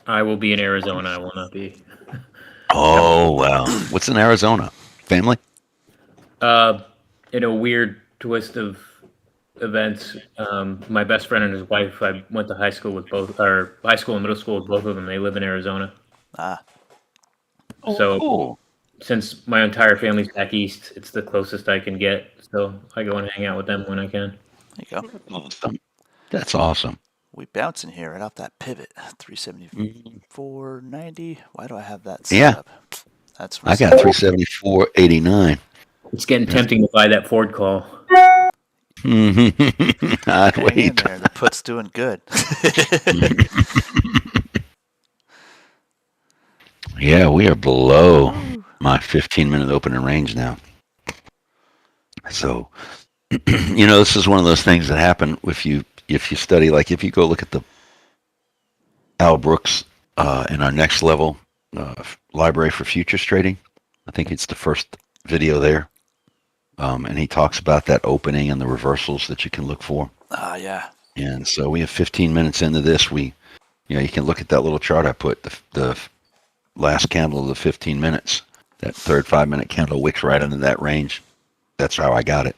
I will be in Arizona. I will not be. Oh, wow. What's in Arizona? Family? In a weird twist of events, my best friend and his wife, I went to high school with both, or high school and middle school with both of them. They live in Arizona. Ah, So cool. since my entire family's back east, it's the closest I can get. So I go and hang out with them when I can. there you go. Awesome. That's awesome. We bouncing here right off that pivot. 374.90. Why do I have that set Yeah. up? That's I got 374.89. It's getting tempting to buy that Ford call. Mm-hmm. I'd Hang in wait. there. The put's doing good. Yeah, we are below my 15-minute open and range now. So, this is one of those things that happen if you study, like if you go look at the Al Brooks in our next level library for futures trading. I think it's the first video there. And he talks about that opening and the reversals that you can look for. Yeah. And so we have 15 minutes into this. You can look at that little chart I put, the last candle of the 15 minutes. That third 5-minute candle wicks right into that range. That's how I got it.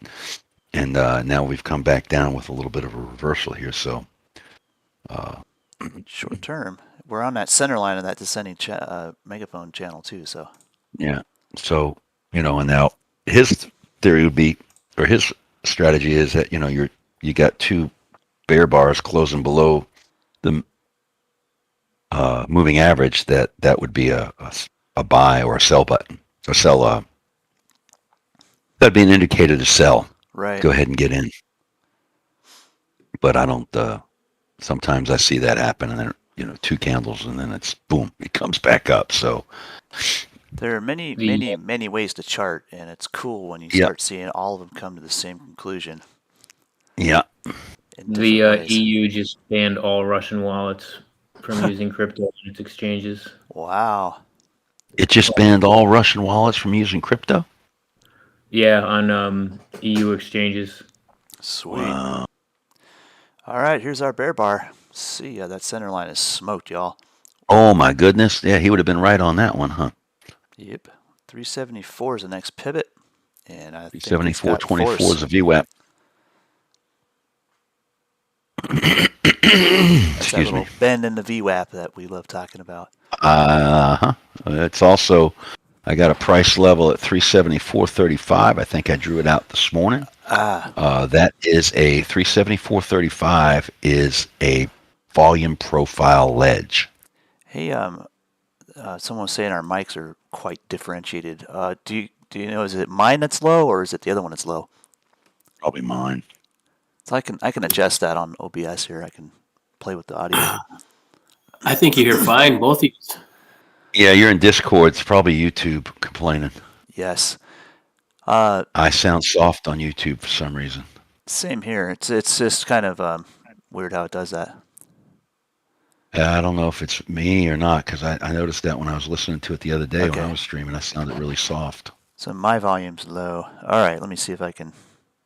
And now we've come back down with a little bit of a reversal here. So Short term. We're on that center line of that descending megaphone channel too. So yeah. So and now his theory would be, or his strategy is that you got two bear bars closing below the moving average, that would be a buy or a sell button. Or sell, that'd be an indicator to sell. Right. Go ahead and get in. But I don't, sometimes I see that happen and then, 2 candles and then it's boom, it comes back up. So there are many ways to chart, and it's cool when you start seeing all of them come to the same conclusion. Yeah. The EU just banned all Russian wallets from using crypto on its exchanges. Wow. It just banned all Russian wallets from using crypto? Yeah, on EU exchanges. Sweet. Wow. All right, here's our bear bar. See ya, that center line is smoked, y'all. Oh my goodness. Yeah, he would have been right on that one, huh? Yep. 374 is the next pivot. And I think 74.24 is a VWAP. That's that little bend in the VWAP that we love talking about. It's also, I got a price level at 374.35. I think I drew it out this morning. That is a 374.35 is a volume profile ledge. Hey, someone was saying our mics are quite differentiated. Do you know, is it mine that's low or is it the other one that's low? Probably mine. So I can adjust that on OBS here. I can play with the audio. I think you hear fine, both of you. Yeah, you're in Discord. It's probably YouTube complaining. Yes. I sound soft on YouTube for some reason. Same here. It's just kind of weird how it does that. I don't know if it's me or not, because I noticed that when I was listening to it the other day when I was streaming, I sounded really soft. So my volume's low. All right, let me see if I can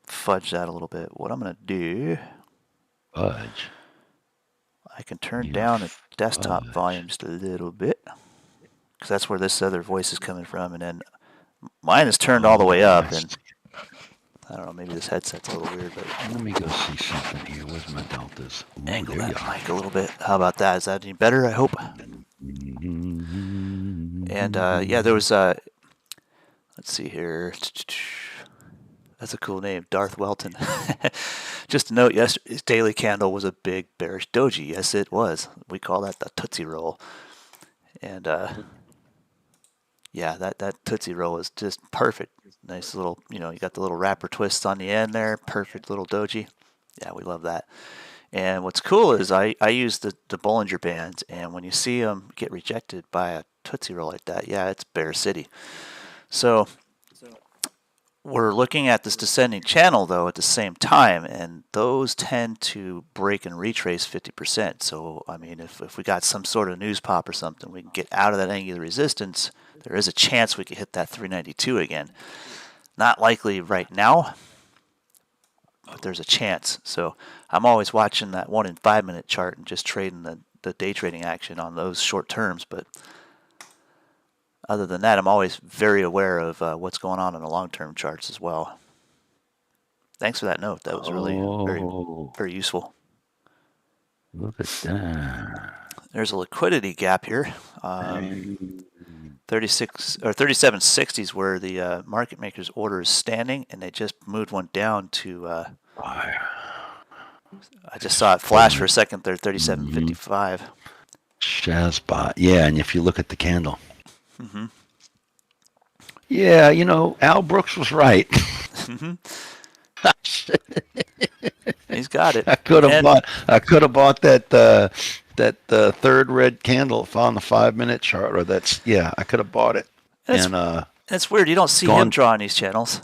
fudge that a little bit. What I'm going to do... Fudge? I can turn down the desktop volume just a little bit, because that's where this other voice is coming from, and then mine is turned all the way up, and I don't know, maybe this headset's a little weird, but... Let me go see something here. Where's my deltas? Angle that mic a little bit. How about that? Is that any better, I hope? And, yeah, there was, let's see here. That's a cool name, Darth Welton. Just a note, yesterday's daily candle was a big bearish doji. Yes, it was. We call that the Tootsie Roll. And, yeah, that Tootsie Roll is just perfect. Nice little, you got the little wrapper twists on the end there. Perfect little doji. Yeah, we love that. And what's cool is I use the Bollinger Bands, and when you see them get rejected by a Tootsie Roll like that, yeah, it's Bear City. So we're looking at this descending channel, though, at the same time, and those tend to break and retrace 50%. So, I mean, if we got some sort of news pop or something, we can get out of that angular resistance. There is a chance we could hit that 392 again. Not likely right now, but there's a chance. So I'm always watching that 1 and 5 minute chart and just trading the day trading action on those short terms. But other than that, I'm always very aware of what's going on in the long-term charts as well. Thanks for that note. That was really very, very useful. Look at that. There's a liquidity gap here. 36 or 3760s where the market maker's order is standing, and they just moved one down to. I just saw it flash for a second there, 3755. Shazbot, yeah, and if you look at the candle. Mm-hmm. Yeah, Al Brooks was right. He's got it. I could have bought that third red candle on the 5 minute chart, or I could have bought it. It's weird. You don't see him drawing these channels.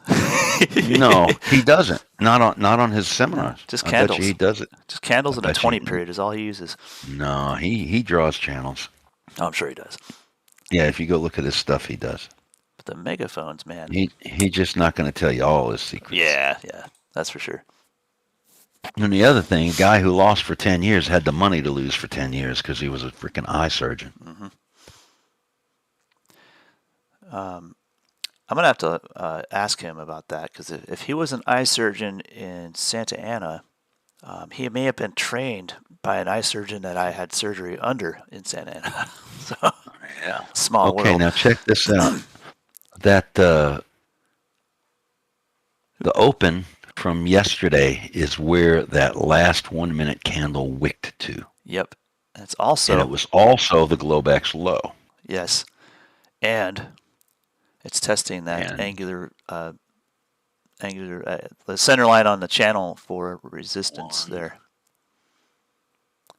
No, he doesn't. Not on his seminars. Just candles. I bet you he does it. Just candles in a 20 period is all he uses. No, he draws channels. Oh, I'm sure he does. Yeah, if you go look at his stuff, he does. But the megaphones, man. He's just not going to tell you all his secrets. Yeah, that's for sure. And the other thing, a guy who lost for 10 years had the money to lose for 10 years because he was a freaking eye surgeon. Mm-hmm. I'm going to have to ask him about that, because if he was an eye surgeon in Santa Ana, he may have been trained by an eye surgeon that I had surgery under in Santa Ana. So, yeah. Small world. Okay, now check this out. That the open from yesterday is where that last 1 minute candle wicked to. Yep. It's also And it was also the Globex low. yes, and it's testing that And angular the center line on the channel for resistance there.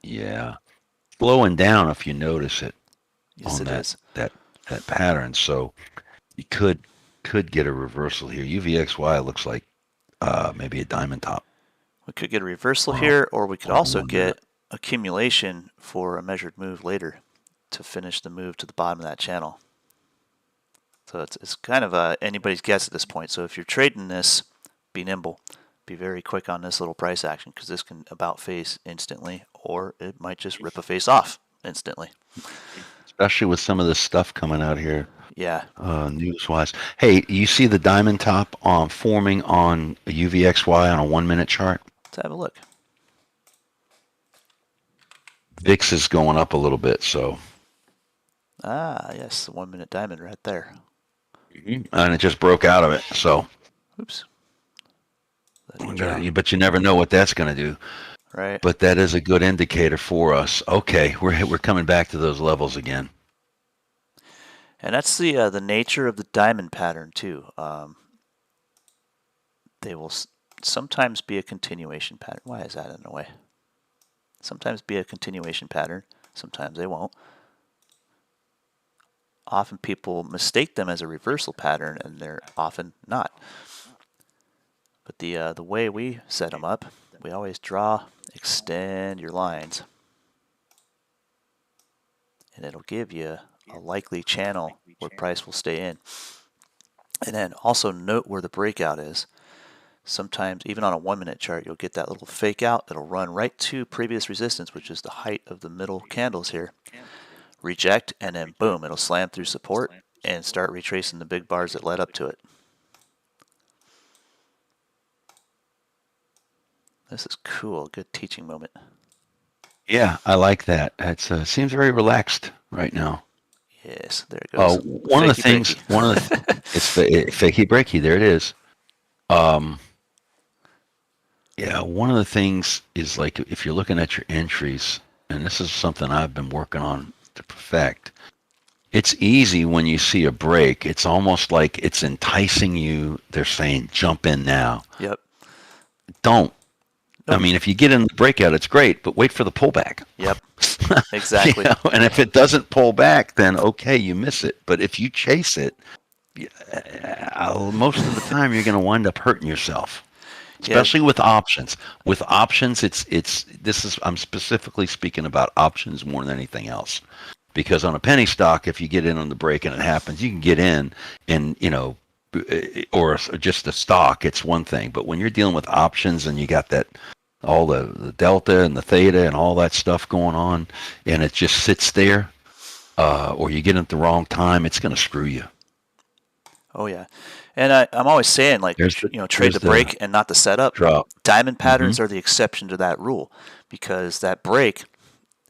yeah, slowing down if you notice it Yes, on it is. that pattern. So you could get a reversal here. UVXY looks like maybe a diamond top. We could get a reversal Wow. here, or we could On also 1 minute. get accumulation for a measured move later to finish the move to the bottom of that channel. So it's kind of anybody's guess at this point. So if you're trading this, be nimble. Be very quick on this little price action because this can about face instantly, or it might just rip a face off instantly. Especially with some of this stuff coming out here, Yeah. news-wise. Hey, you see the diamond top forming on a UVXY on a 1 minute chart? Let's have a look. VIX is going up a little bit, so. Ah, yes, the 1 minute diamond right there. And it just broke out of it, so. Oops. But you never know what that's going to do. Right. But that is a good indicator for us. Okay, we're coming back to those levels again. And that's the nature of the diamond pattern too. They will sometimes be a continuation pattern. Why is that in a way? Sometimes be a continuation pattern. Sometimes they won't. Often people mistake them as a reversal pattern, and they're often not. But the way we set them up, we always draw, extend your lines, and it'll give you a likely channel where price will stay in. And then also note where the breakout is. Sometimes, even on a 1 minute chart, you'll get that little fake out. It'll run right to previous resistance, which is the height of the middle candles here. Reject, and then boom, it'll slam through support and start retracing the big bars that led up to it. This is cool. Good teaching moment. Yeah, I like that. It seems very relaxed right now. Yes, there it goes. One of the things, it's fakey breaky. There it is. Yeah, one of the things is like if you're looking at your entries, and this is something I've been working on to perfect. It's easy when you see a break. It's almost like it's enticing you. They're saying, jump in now. Yep. Don't. Nope. I mean, if you get in the breakout, it's great, but wait for the pullback. Yep. Exactly. And if it doesn't pull back, then okay, you miss it. But if you chase it, most of the time you're going to wind up hurting yourself. Especially with options. With options, I'm specifically speaking about options more than anything else. Because on a penny stock, if you get in on the break and it happens, you can get in and, or just the stock, it's one thing. But when you're dealing with options and you got that, all the delta and the theta and all that stuff going on, and it just sits there, or you get in at the wrong time, it's going to screw you. Oh yeah, and I'm always saying trade the break and not the setup. Drop. Diamond patterns are the exception to that rule because that break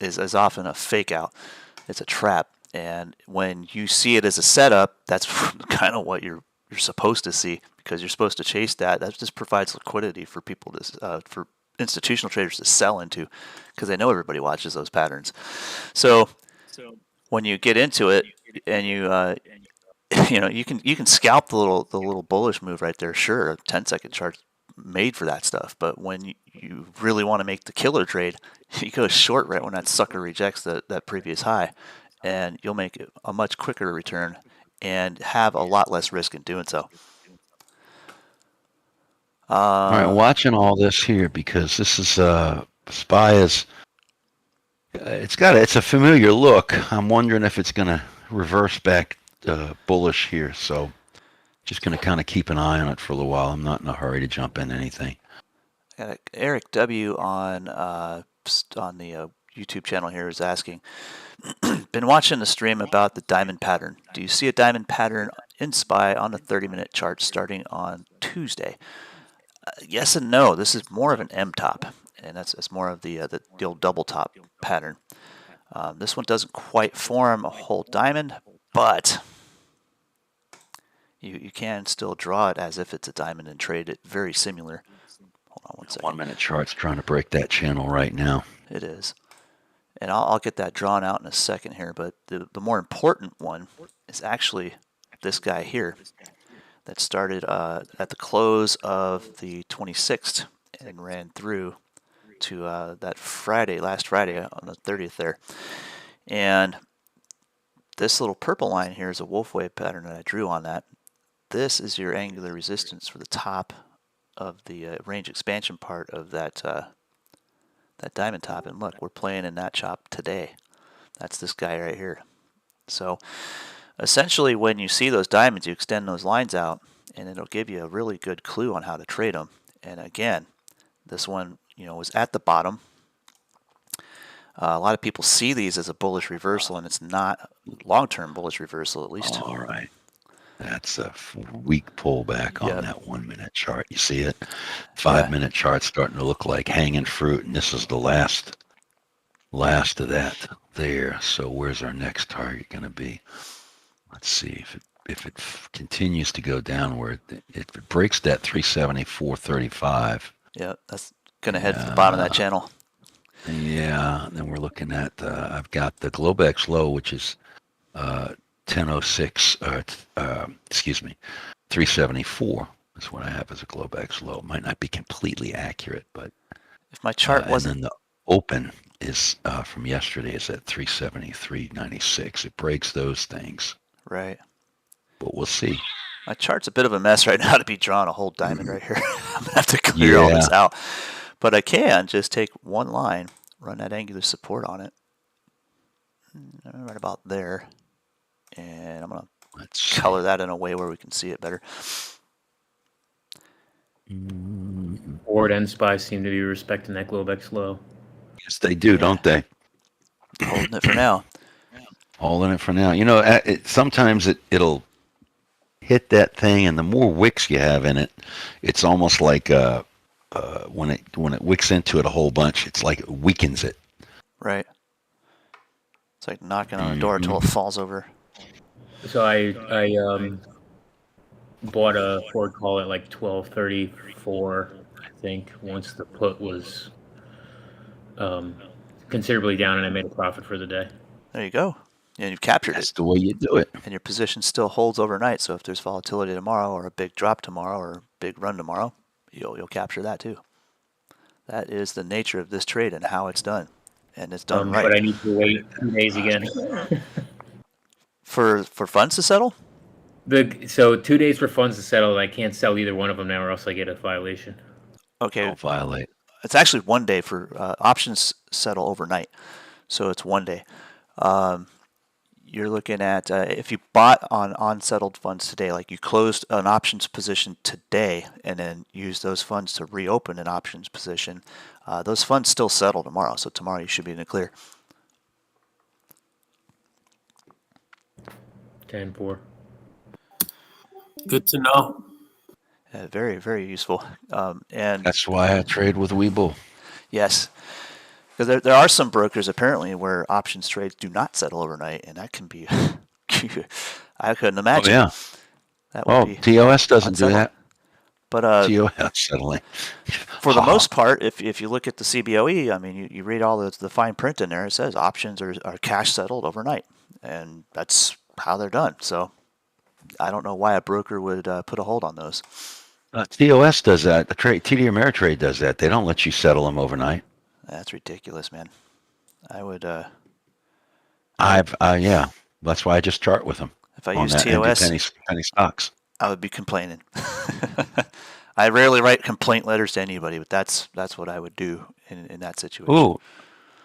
is often a fake out. It's a trap, and when you see it as a setup, that's kind of what you're supposed to see because you're supposed to chase that. That just provides liquidity for people to for institutional traders to sell into because they know everybody watches those patterns. So when you get into it and you can scalp the little bullish move right there. Sure, a 10-second chart's made for that stuff. But when you really want to make the killer trade, you go short right when that sucker rejects that previous high, and you'll make a much quicker return and have a lot less risk in doing so. All right, watching all this here because this is SPY is. It's a familiar look. I'm wondering if it's going to reverse back bullish here. So just going to kind of keep an eye on it for a little while. I'm not in a hurry to jump in anything. Got Eric W on the YouTube channel here is asking, been watching the stream about the diamond pattern. Do you see a diamond pattern in SPY on the 30-minute chart starting on Tuesday? Yes and no. This is more of an M top, and that's more of the old double top pattern. This one doesn't quite form a whole diamond, but you can still draw it as if it's a diamond and trade it very similar. Hold on one second. 1 minute chart's trying to break that channel right now. It is. And I'll get that drawn out in a second here, but the more important one is actually this guy here that started at the close of the 26th and ran through to that Friday, last Friday on the 30th there. And this little purple line here is a wolf wave pattern that I drew on that. This is your angular resistance for the top of the range expansion part of that that diamond top. And look, we're playing in that chop today. That's this guy right here. So essentially, when you see those diamonds, you extend those lines out, and it'll give you a really good clue on how to trade them. And again, this one, was at the bottom. A lot of people see these as a bullish reversal, and it's not long-term bullish reversal, at least. All right. That's a weak pullback on Yep. that 1 minute chart. You see it? 5 minute chart's starting to look like hanging fruit, and this is the last of that there. So where's our next target going to be? Let's see if it continues to go downward. If it breaks that 374.35. Yeah, that's going to head to the bottom of that channel. Yeah, and then we're looking at, I've got the Globex low, which is 1006, 374 is what I have as a Globex low. Might not be completely accurate, but If my chart wasn't... And then the open is from yesterday is at 373.96. It breaks those things. Right. But we'll see. My chart's a bit of a mess right now to be drawing a whole diamond right here. I'm going to have to clear all this out. But I can just take one line, run that angular support on it, right about there. And I'm going to color that in a way where we can see it better. Ford and SPY seem to be respecting that Globex low. Yes, they do, don't they? Holding it for now. Holding it for now. Sometimes it'll hit that thing, and the more wicks you have in it, it's almost like when it wicks into it a whole bunch, it's like it weakens it. Right. It's like knocking on a door until it falls over. So I bought a Ford call at like 1234, I think, once the put was considerably down, and I made a profit for the day. There you go. And you've captured That's it. the way you do it. And your position still holds overnight. So if there's volatility tomorrow, or a big drop tomorrow, or a big run tomorrow, you'll capture that too. That is the nature of this trade and how it's done. And it's done right. But I need to wait 2 days again. For funds to settle? So 2 days for funds to settle, and I can't sell either one of them now, or else I get a violation. Okay. Don't violate. It's actually 1 day for options settle overnight. So it's 1 day. You're looking at if you bought on unsettled funds today, like you closed an options position today and then use those funds to reopen an options position, those funds still settle tomorrow. So tomorrow you should be in the clear. 10-4. Good to know. Very, very useful. And That's why I trade with Webull. yes, because there are some brokers apparently where options trades do not settle overnight, and that can be, I couldn't imagine. Oh, yeah. That would be TOS doesn't do unsettled. that. But TOS settling. for the most part, if you look at the CBOE, I mean, you read all the fine print in there, it says options are cash settled overnight, and that's how they're done. So I don't know why a broker would put a hold on those. TOS does that. The TD Ameritrade does that. They don't let you settle them overnight. That's ridiculous, man. I would. Yeah. That's why I just chart with them. If I on use that TOS, penny stocks. I would be complaining. I rarely write complaint letters to anybody, but that's what I would do in that situation. Ooh,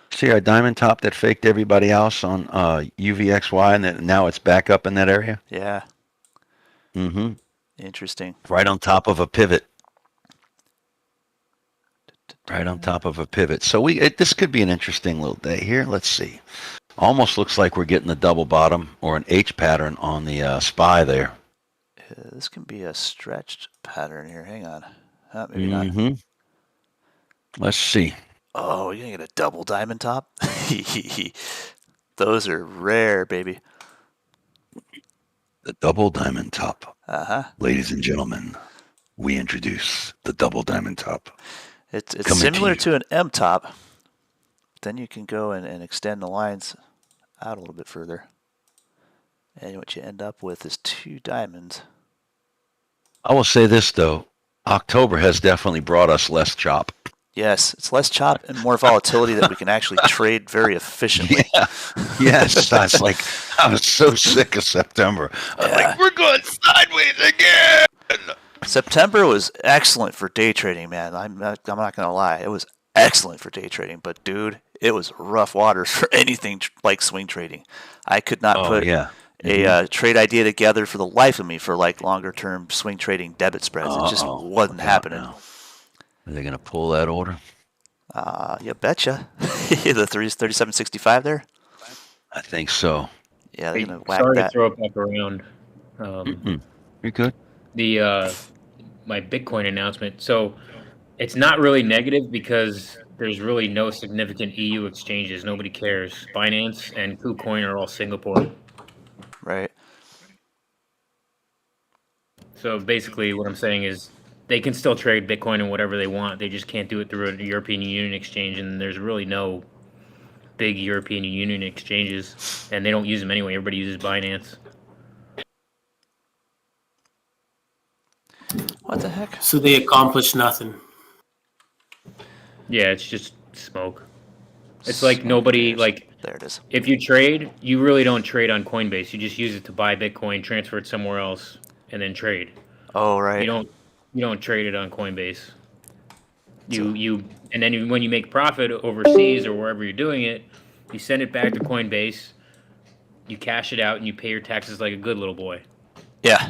see our diamond top that faked everybody else on UVXY, and that now it's back up in that area. Yeah. Mm-hmm. Interesting. Right on top of a pivot. Right on top of a pivot. So this could be an interesting little day here. Let's see. Almost looks like we're getting a double bottom or an H pattern on the SPY there. This can be a stretched pattern here. Hang on. Maybe not. Mm-hmm. Let's see. Oh, you're going to get a double diamond top? Those are rare, baby. The double diamond top. Uh-huh. Ladies and gentlemen, we introduce the double diamond top. It's Coming similar to to an M top, then you can go and extend the lines out a little bit further. And what you end up with is 2 diamonds. I will say this, though. October has definitely brought us less chop. Yes, it's less chop and more volatility that we can actually trade very efficiently. Yeah. Yes. I was so sick of September. I'm like, we're going sideways again. September was excellent for day trading, man. I'm not going to lie. It was excellent for day trading. But, dude, it was rough waters for anything like swing trading. I could not put a trade idea together for the life of me for like longer term swing trading debit spreads. It just wasn't happening. Now. Are they going to pull that order? You betcha. The 37.65 there? I think so. Yeah, they're going to whack Sorry that. to throw it back around. You're good. My Bitcoin announcement. So it's not really negative because there's really no significant EU exchanges. Nobody cares. Binance and KuCoin are all Singapore. Right. So basically what I'm saying is they can still trade Bitcoin and whatever they want. They just can't do it through a European Union exchange, and there's really no big European Union exchanges, and they don't use them anyway. Everybody uses Binance. What the heck? So they accomplish nothing. Yeah, it's just smoke. It's like nobody, like, There it is. if you trade, you really don't trade on Coinbase. You just use it to buy Bitcoin, transfer it somewhere else, and then trade. Oh, right. You don't trade it on Coinbase. And then when you make profit overseas or wherever you're doing it, you send it back to Coinbase, you cash it out, and you pay your taxes like a good little boy. Yeah.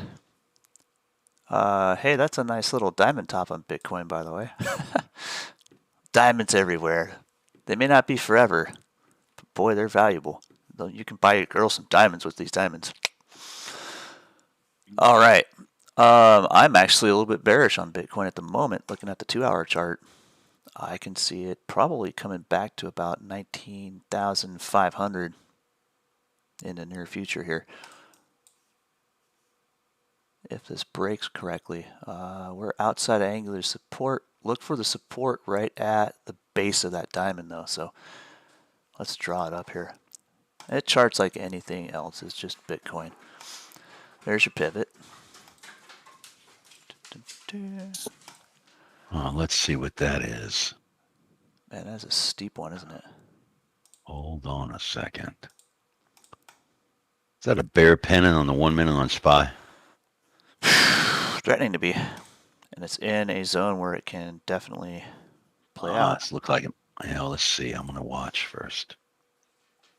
Hey, that's a nice little diamond top on Bitcoin, by the way. Diamonds everywhere. They may not be forever, but boy, they're valuable. You can buy your girl some diamonds with these diamonds. All right. I'm actually a little bit bearish on Bitcoin at the moment. Looking at the 2-hour chart, I can see it probably coming back to about 19,500 in the near future here. If this breaks correctly, we're outside of angular support. Look for the support right at the base of that diamond, though. So let's draw it up here. It charts like anything else. It's just Bitcoin. There's your pivot. Let's see what that is. Man, that's a steep one, isn't it? Hold on a second. Is that a bear pennant on the 1 minute on SPY? Threatening to be. And it's in a zone where it can definitely play out. It looks like it. Yeah, let's see. I'm going to watch first.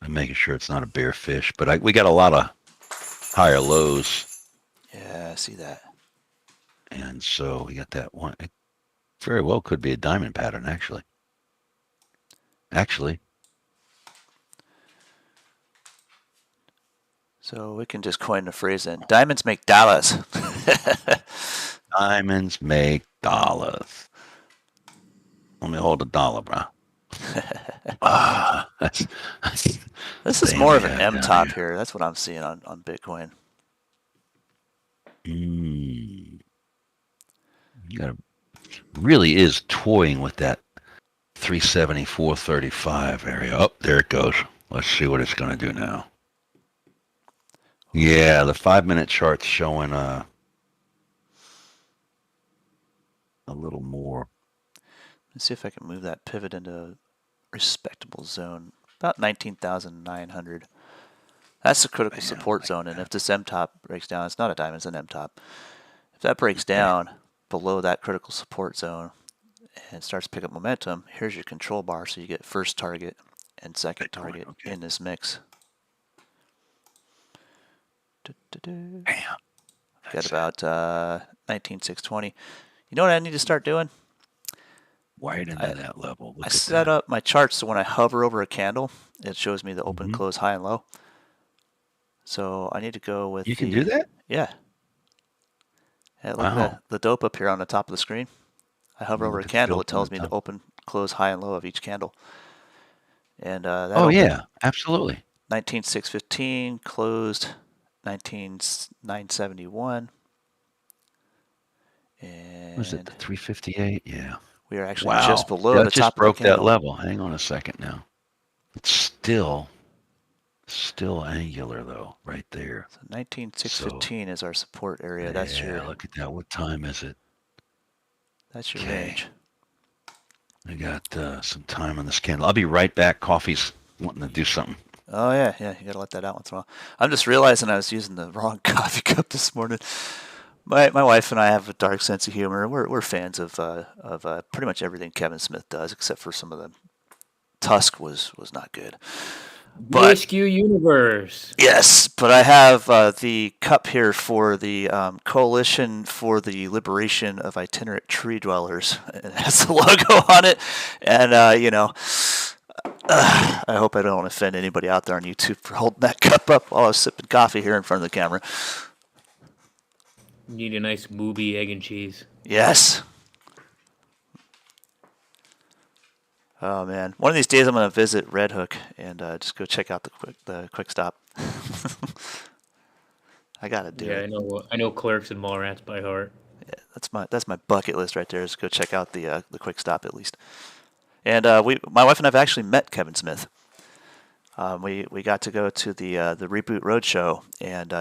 I'm making sure it's not a bear fish, but we got a lot of higher lows. Yeah, I see that. And so we got that one. It very well could be a diamond pattern, actually. So we can just coin the phrase in. Diamonds make dollars. Diamonds make dollars. Let me hold $1, bro. This is more of an M top here. That's what I'm seeing on Bitcoin. Really is toying with that 374.35 area. Oh, there it goes. Let's see what it's going to do now. Yeah, the 5-minute chart's showing a little more. Let's see if I can move that pivot into a respectable zone. About 19,900. That's the critical support zone. And if this M top breaks down, it's not a diamond, it's an M top. If that breaks down below that critical support zone and starts to pick up momentum, here's your control bar. So you get first target and second target in this mix. Got about 19,620. You know what I need to start doing? Right into that level. I set up my charts so when I hover over a candle, it shows me the open, close, high, and low. So I need to go with. You can do that? Yeah. Look at the dope up here on the top of the screen. I hover over a candle. It tells me the open, close, high, and low of each candle. And yeah, absolutely. 19,615 closed 19,971. And was it the 358? Yeah. We are actually just below the top. Just broke that level. Hang on a second now. It's still angular though, right there. So 19,615 is our support area. That's Yeah, look at that. What time is it? your Okay. range. I got some time on this candle. I'll be right back. Coffee's wanting to do something. Oh yeah. You gotta let that out once in a while. I'm just realizing I was using the wrong coffee cup this morning. My wife and I have a dark sense of humor. We're fans of pretty much everything Kevin Smith does, except for some of the Tusk was not good. But BHQ Universe. yes, but I have the cup here for the Coalition for the Liberation of Itinerant Tree Dwellers. It has the logo on it, and I hope I don't offend anybody out there on YouTube for holding that cup up while I was sipping coffee here in front of the camera. You need a nice booby egg and cheese. Yes. Oh man, one of these days I'm gonna visit Red Hook and just go check out the quick stop. I gotta do it. I know Clerks and Mallrats by heart. Yeah, that's my bucket list right there. Is go check out the quick stop at least. And my wife and I've actually met Kevin Smith. We got to go to the Reboot Roadshow, and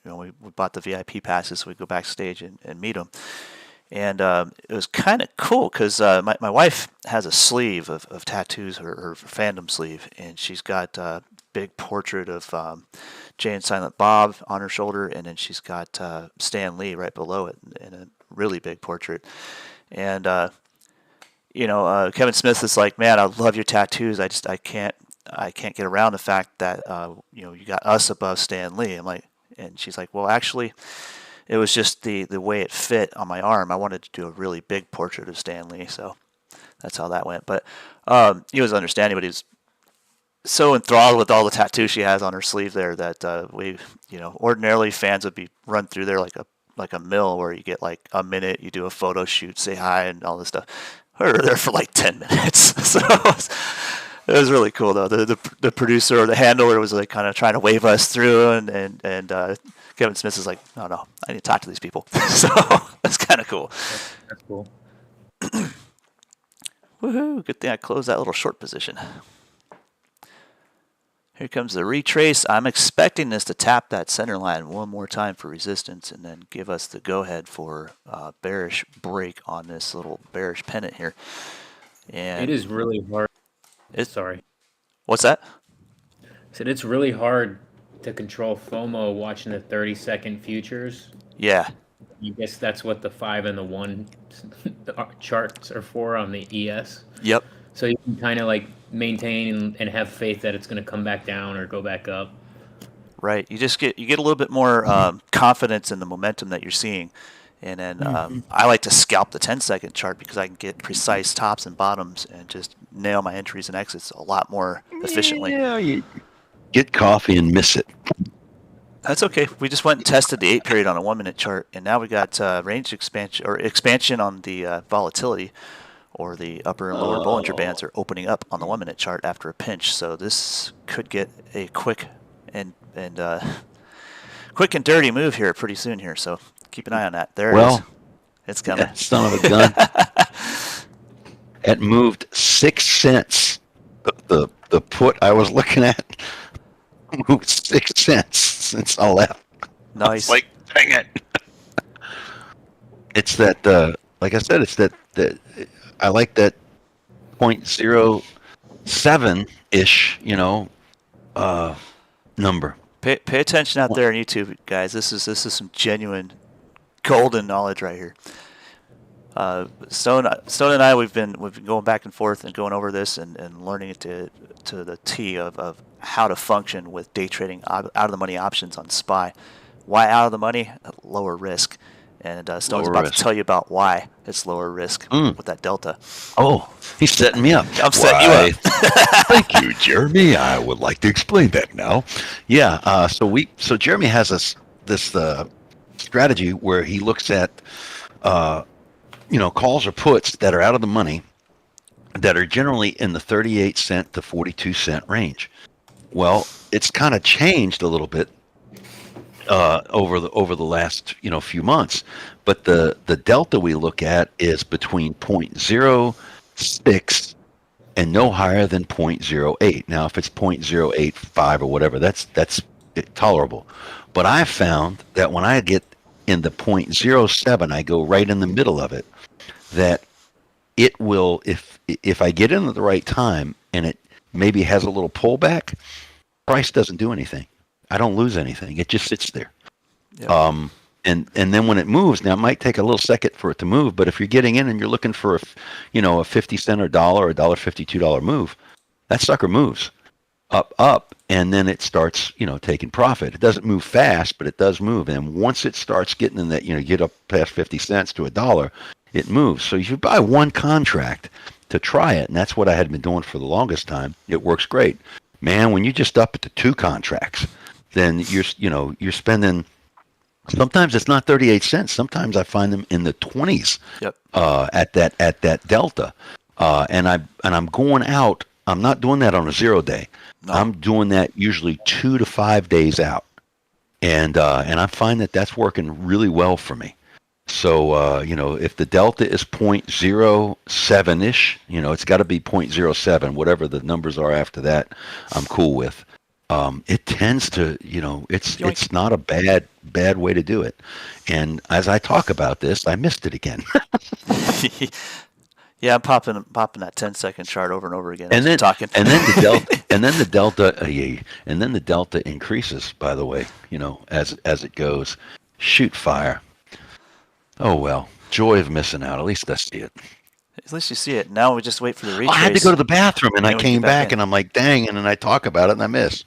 we bought the VIP passes so we go backstage and meet him. And it was kind of cool because my wife has a sleeve of tattoos, her fandom sleeve, and she's got a big portrait of Jay and Silent Bob on her shoulder, and then she's got Stan Lee right below it in a really big portrait. And Kevin Smith is like, man, I love your tattoos. I can't get around the fact that you got us above Stan Lee. I'm like, and she's like, well, actually, it was just the way it fit on my arm. I wanted to do a really big portrait of Stan Lee, so that's how that went. But he was understanding, but he was so enthralled with all the tattoos she has on her sleeve there that ordinarily fans would be run through there like a mill where you get like a minute, you do a photo shoot, say hi, and all this stuff. We were there for like 10 minutes, so it was really cool though. The producer or the handler was like kind of trying to wave us through, and Kevin Smith is like, no, I need to talk to these people. So that's kind of cool. That's cool. Woohoo! Good thing I closed that little short position. Here comes the retrace. I'm expecting this to tap that center line one more time for resistance and then give us the go-ahead for bearish break on this little bearish pennant here. And it is really hard. Sorry. What's that? I said it's really hard to control FOMO watching the 30-second futures. Yeah. I guess that's what the 5 and the 1 charts are for on the ES. Yep. So you can kind of like maintain and have faith that it's going to come back down or go back up. Right. You get a little bit more confidence in the momentum that you're seeing. And then I like to scalp the 10-second chart because I can get precise tops and bottoms and just nail my entries and exits a lot more efficiently. Yeah, you get coffee and miss it. That's okay. We just went and tested the 8 period on a 1-minute chart, and now we got range expansion on the volatility, or the upper and lower Bollinger Bands are opening up on the 1-minute chart after a pinch. So this could get a quick and dirty move here pretty soon here. So keep an eye on that. There it is. It's coming. Yeah, son of a gun. It moved 6 cents. The put I was looking at moved 6 cents since I left. Nice. I was like, dang it. It's that, like I said, it's that I like that 0.07-ish, number. Pay attention out there on YouTube, guys. This is some genuine golden knowledge right here. Stone and I we've been going back and forth and going over this and learning it to the T of how to function with day trading out of the money options on SPY. Why out of the money? Lower risk. And Stone's about to tell you about why it's lower risk with that delta. Oh, he's setting me up. I'm setting you up. Thank you, Jeremy. I would like to explain that now. Yeah. So Jeremy has this strategy where he looks at calls or puts that are out of the money that are generally in the 38 cent to 42 cent range. Well, it's kind of changed a little bit over the last few months, but the delta we look at is between 0.06 and no higher than 0.08. Now, if it's 0.085 or whatever, that's tolerable. But I found that when I get in the 0.07, I go right in the middle of it. That it will, if I get in at the right time and it maybe has a little pullback, price doesn't do anything. I don't lose anything. It just sits there. Yep. And then when it moves, now it might take a little second for it to move, but if you're getting in and you're looking for a 50 cent or dollar or $1.52 move, that sucker moves up, and then it starts, taking profit. It doesn't move fast, but it does move. And once it starts getting in that, get up past 50 cents to a dollar, it moves. So you buy one contract to try it, and that's what I had been doing for the longest time. It works great. Man, when you just up it to two contracts, then you're spending. Sometimes it's not 38 cents. Sometimes I find them in the 20s. Yep. At that delta, and I'm going out. I'm not doing that on a 0 day. No. I'm doing that usually 2 to 5 days out, and I find that that's working really well for me. So if the delta is 0.07 ish, it's got to be 0.07. Whatever the numbers are after that, I'm cool with. It tends to, it's not a bad way to do it. And as I talk about this, I missed it again. Yeah, I'm popping that 10-second chart over and over again. And then talking. and then the delta increases. By the way, as it goes. Shoot fire. Oh well, joy of missing out. At least I see it. At least you see it. Now we just wait for the retrace. I had to go to the bathroom, and I came back, in. and I'm like, dang, and then I talk about it, and I miss.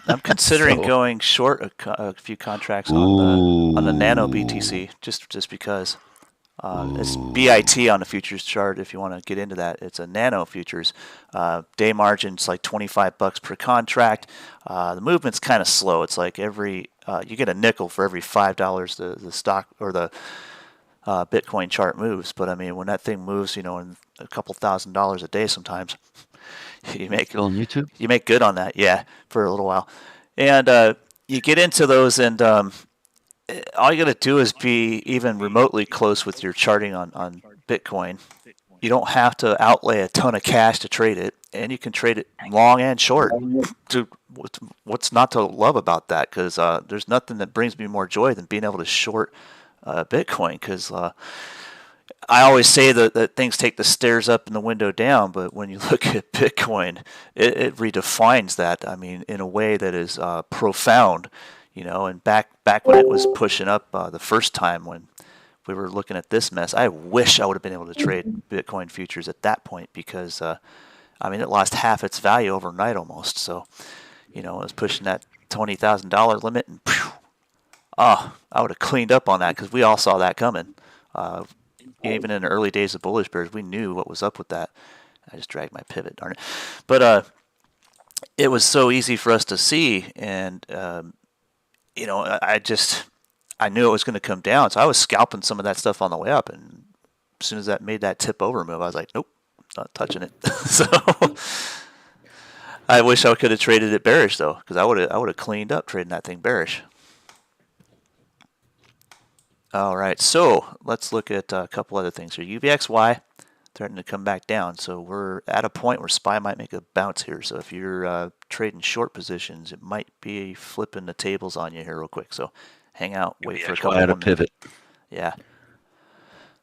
I'm considering going short a few contracts on the nano BTC just because it's BIT on the futures chart. If you want to get into that, it's a nano futures. Day margin's like $25 per contract. The movement's kind of slow. It's like you get a nickel for every $5 the stock or the Bitcoin chart moves. But I mean, when that thing moves, in a couple $1,000s a day, sometimes. You make on YouTube. You make good on that, yeah, for a little while, and you get into those, and all you got to do is be even remotely close with your charting on Bitcoin. You don't have to outlay a ton of cash to trade it, and you can trade it long and short. What's not to love about that? Because there's nothing that brings me more joy than being able to short Bitcoin. Because I always say that things take the stairs up and the window down, but when you look at Bitcoin, it redefines that. I mean, in a way that is profound, And back when it was pushing up the first time when we were looking at this mess, I wish I would have been able to trade Bitcoin futures at that point because, it lost half its value overnight almost. So, it was pushing that $20,000 limit, and I would have cleaned up on that because we all saw that coming. Even in the early days of bullish bears, we knew what was up with that. I just dragged my pivot, darn it. But it was so easy for us to see, and I knew it was going to come down, so I was scalping some of that stuff on the way up. And as soon as that made that tip over move, I was like, nope, not touching it. So I wish I could have traded it bearish though, because I would have cleaned up trading that thing bearish. All right, so let's look at a couple other things here. UVXY threatening to come back down, so we're at a point where SPY might make a bounce here. So if you're trading short positions, it might be flipping the tables on you here real quick. So hang out, wait for a couple. At a pivot. Yeah.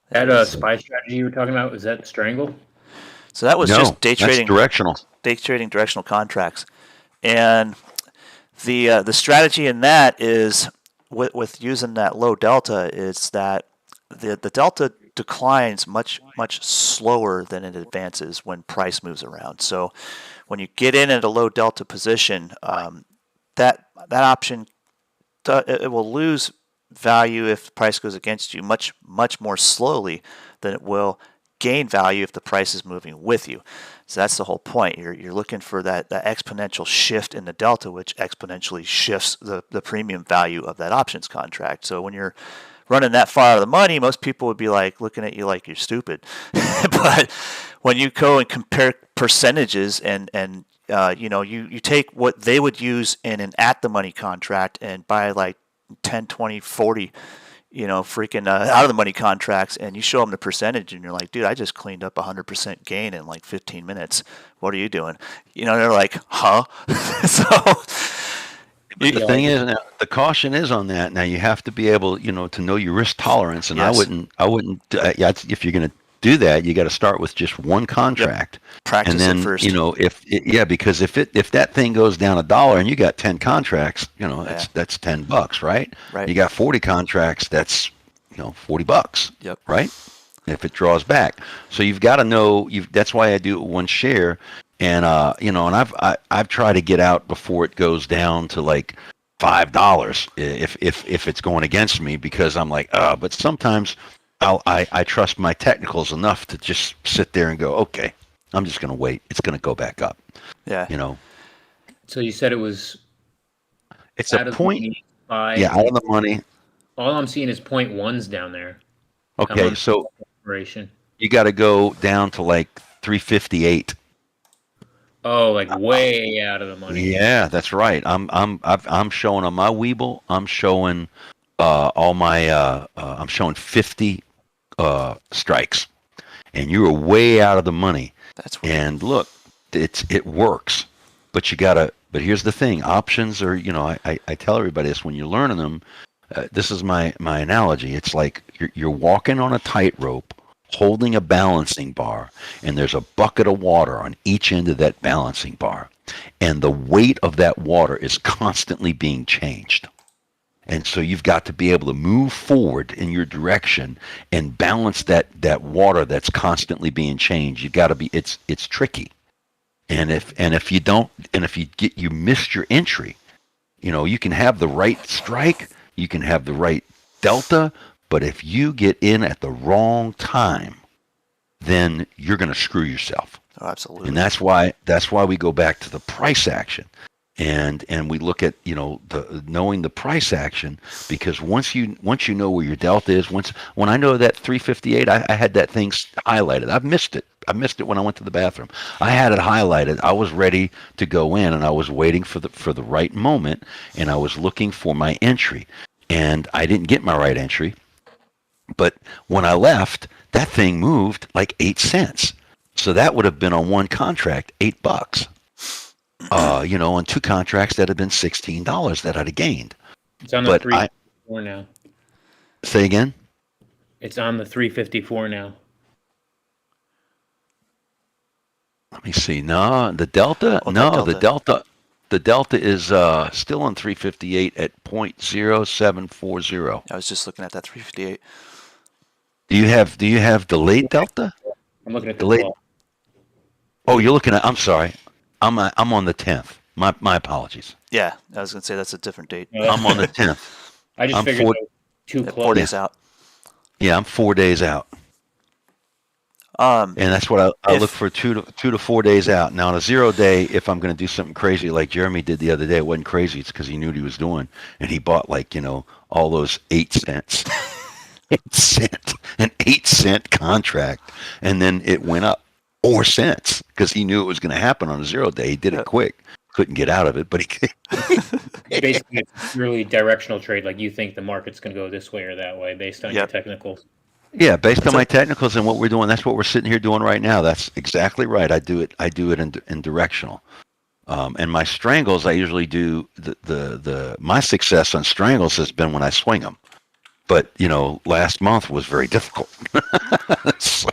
That SPY strategy you were talking about, was that strangle? So that was just day trading. That's directional. Day trading directional contracts, and the strategy in that is. With using that low delta is that the delta declines much slower than it advances when price moves around. So when you get in at a low delta position, that option it will lose value if the price goes against you much more slowly than it will gain value if the price is moving with you. So that's the whole point. You're looking for that exponential shift in the delta, which exponentially shifts the premium value of that options contract. So when you're running that far out of the money, most people would be like looking at you like you're stupid. But when you go and compare percentages and you take what they would use in an at the money contract and buy like 10, 20, 40 freaking out of the money contracts, and you show them the percentage, and you're like, dude, I just cleaned up 100% gain in like 15 minutes. What are you doing? They're like, huh? So But the thing is, now, the caution is on that. Now you have to be able, to know your risk tolerance. And Yes. I wouldn't. Yeah, if you're going to do that, you got to start with just one contract. practice And then, it first. because if that thing goes down $1 and you got 10 contracts, that's $10, right? Right. You got 40 contracts, that's $40, Yep. right? If it draws back, so you've got to know. That's why I do it one share, and and I've tried to get out before it goes down to like $5 if it's going against me, because I'm like, but sometimes I trust my technicals enough to just sit there and go, okay, I'm just going to wait. It's going to go back up. Yeah. So you said it was It's out a of point. the 5. Yeah, out of the money. All I'm seeing is 0.1s down there. Okay, so Operation. you got to go down to like 358. Oh, like way out of the money. Yeah, that's right. I'm showing on my Weeble. I'm showing all my. I'm showing 50 strikes, and you are way out of the money. That's weird. And look, it works, but you gotta. But here's the thing: options are. I tell everybody this when you're learning them. This is my analogy. It's like you're walking on a tightrope, holding a balancing bar, and there's a bucket of water on each end of that balancing bar, and the weight of that water is constantly being changed. And so you've got to be able to move forward in your direction and balance that water that's constantly being changed. You've got to be. It's tricky, and if you don't, and if you missed your entry, you can have the right strike, you can have the right delta, but if you get in at the wrong time, then you're going to screw yourself. Oh, absolutely. And that's why we go back to the price action, and we look at knowing the price action, because once you know where your delta is, when I know that 358, I had that thing highlighted. I've missed it. I missed it when I went to the bathroom. I had it highlighted. I was ready to go in, and I was waiting for the right moment, and I was looking for my entry, and I didn't get my right entry. But when I left, that thing moved like 8 cents. So that would have been on one contract, $8. On two contracts that had been $16 that I'd have gained. It's on the 354 now. Say again? It's on the 354 now. Let me see. No, the delta. Oh, No, the delta. The delta is still on 358 at 0.0740. I was just looking at that 358. Do you have delayed delta? I'm looking at the Delayed. call. Oh, you're looking at. I'm sorry. I'm on the 10th. My apologies. Yeah, I was gonna say that's a different date. I'm on the 10th. I just I'm figured they were too Yeah, close. 4 days out. Yeah, I'm 4 days out, and that's what I look for, 2 to 4 days out. Now, on a 0 day, if I'm going to do something crazy like Jeremy did the other day, it wasn't crazy. It's because he knew what he was doing, and he bought all those 8 cents, an 8-cent contract, and then it went up 4 cents because he knew it was going to happen on a 0 day. He did it quick. Couldn't get out of it, but he. Basically, it's really directional trade. Like you think the market's going to go this way or that way based on your technicals. Yeah, based on my technicals and what we're doing, that's what we're sitting here doing right now. That's exactly right. I do it in directional. And my strangles, I usually do my success on strangles has been when I swing them. But last month was very difficult, so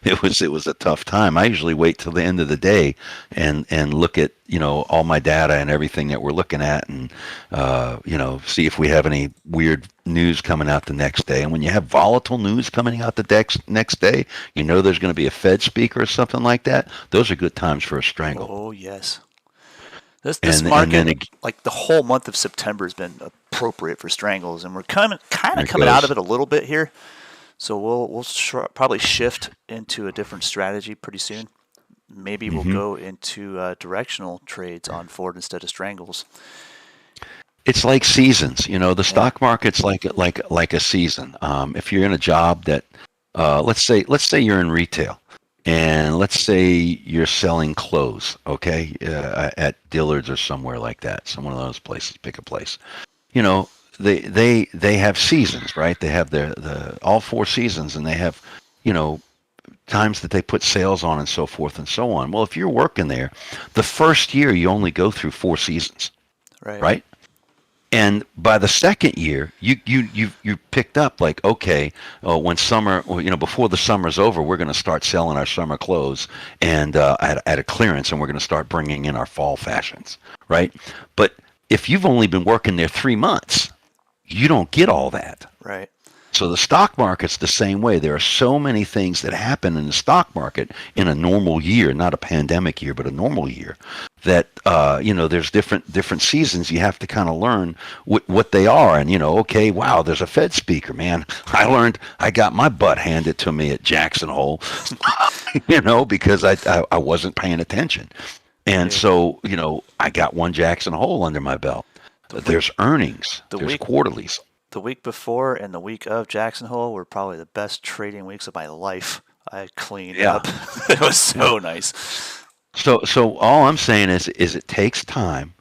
it was a tough time. I usually wait till the end of the day and look at all my data and everything that we're looking at, and see if we have any weird news coming out the next day. And when you have volatile news coming out the next day, there's going to be a Fed speaker or something like that. Those are good times for a strangle. Oh yes. This market, like the whole month of September, has been appropriate for strangles, and we're kind of coming out of it a little bit here. So we'll probably shift into a different strategy pretty soon. Maybe we'll go into directional trades on forward instead of strangles. It's like seasons, the stock market's like a season. If you're in a job that, let's say you're in retail, and let's say you're selling clothes, okay, at Dillard's or somewhere like that, some one of those places, pick a place. they have seasons, right? They have the all 4 seasons, and they have, you know, times that they put sales on and so forth and so on. Well, if you're working there, the first year you only go through 4 seasons, Right. right? And by the second year, you picked up like, okay, when summer, you know, before the summer's over, we're going to start selling our summer clothes and at a clearance, and we're going to start bringing in our fall fashions, right? But if you've only been working there 3 months, you don't get all that. Right. So the stock market's the same way. There are so many things that happen in the stock market in a normal year, not a pandemic year, but a normal year, that you know, there's different seasons. You have to kind of learn what they are. And, you know, okay, wow, there's a Fed speaker, man. I got my butt handed to me at Jackson Hole, you know, because I wasn't paying attention. And Yeah. so, you know, I got one Jackson Hole under my belt. There's earnings, there's quarterlies. The week before and the week of Jackson Hole were probably the best trading weeks of my life. I cleaned up. It was so nice. So all I'm saying is it takes time,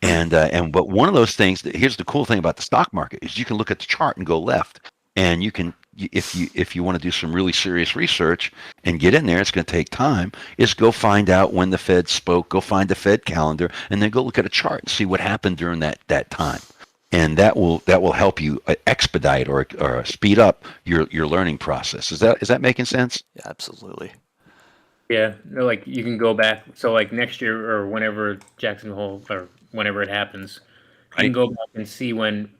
and but one of those things here's the cool thing about the stock market is you can look at the chart and go left, and you can, if you want to do some really serious research and get in there, it's going to take time. Is go find out when the Fed spoke, go find the Fed calendar, and then go look at a chart and see what happened during that time. And that will help you expedite or speed up your learning process. Is that making sense? Yeah, absolutely. Yeah, like you can go back. So like next year or whenever Jackson Hole or whenever it happens, you can go back and see when,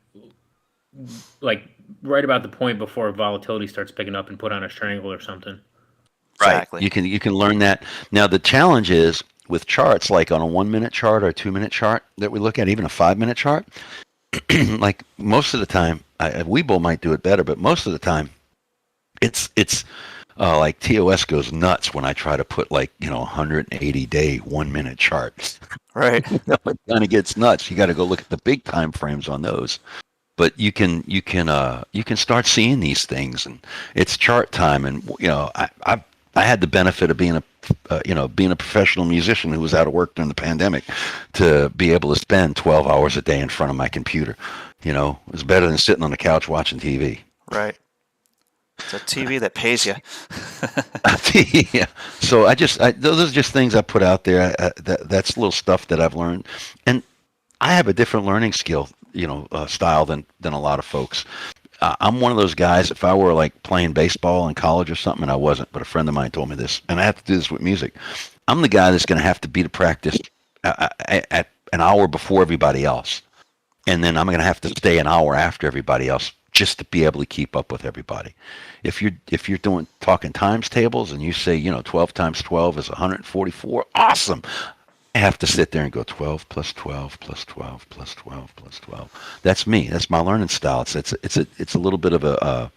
like right about the point before volatility starts picking up and put on a triangle or something. Exactly. Right. You can learn that. Now the challenge is with charts, like on a 1-minute chart or a 2-minute chart that we look at, even a 5-minute chart. Like most of the time, Webull might do it better, but most of the time, it's like TOS goes nuts when I try to put, like, you know, 180-day 1-minute charts. Right. You know, it kind of gets nuts. You got to go look at the big time frames on those. But you can start seeing these things, and it's chart time. And, you know, I had the benefit of being a professional musician who was out of work during the pandemic, to be able to spend 12 hours a day in front of my computer. You know, it was better than sitting on the couch watching TV. Right. It's a TV that pays you. Yeah. So those are just things I put out there. That's little stuff that I've learned, and I have a different learning skill, you know, style than a lot of folks. I'm one of those guys. If I were like playing baseball in college or something, and I wasn't, but a friend of mine told me this, and I have to do this with music. I'm the guy that's going to have to be to practice at an hour before everybody else, and then I'm going to have to stay an hour after everybody else just to be able to keep up with everybody. If you're talking times tables and you say, you know, 12 times 12 is 144, awesome. I have to sit there and go 12 plus 12 plus 12 plus 12 plus 12. That's me. That's my learning style. It's a little bit of a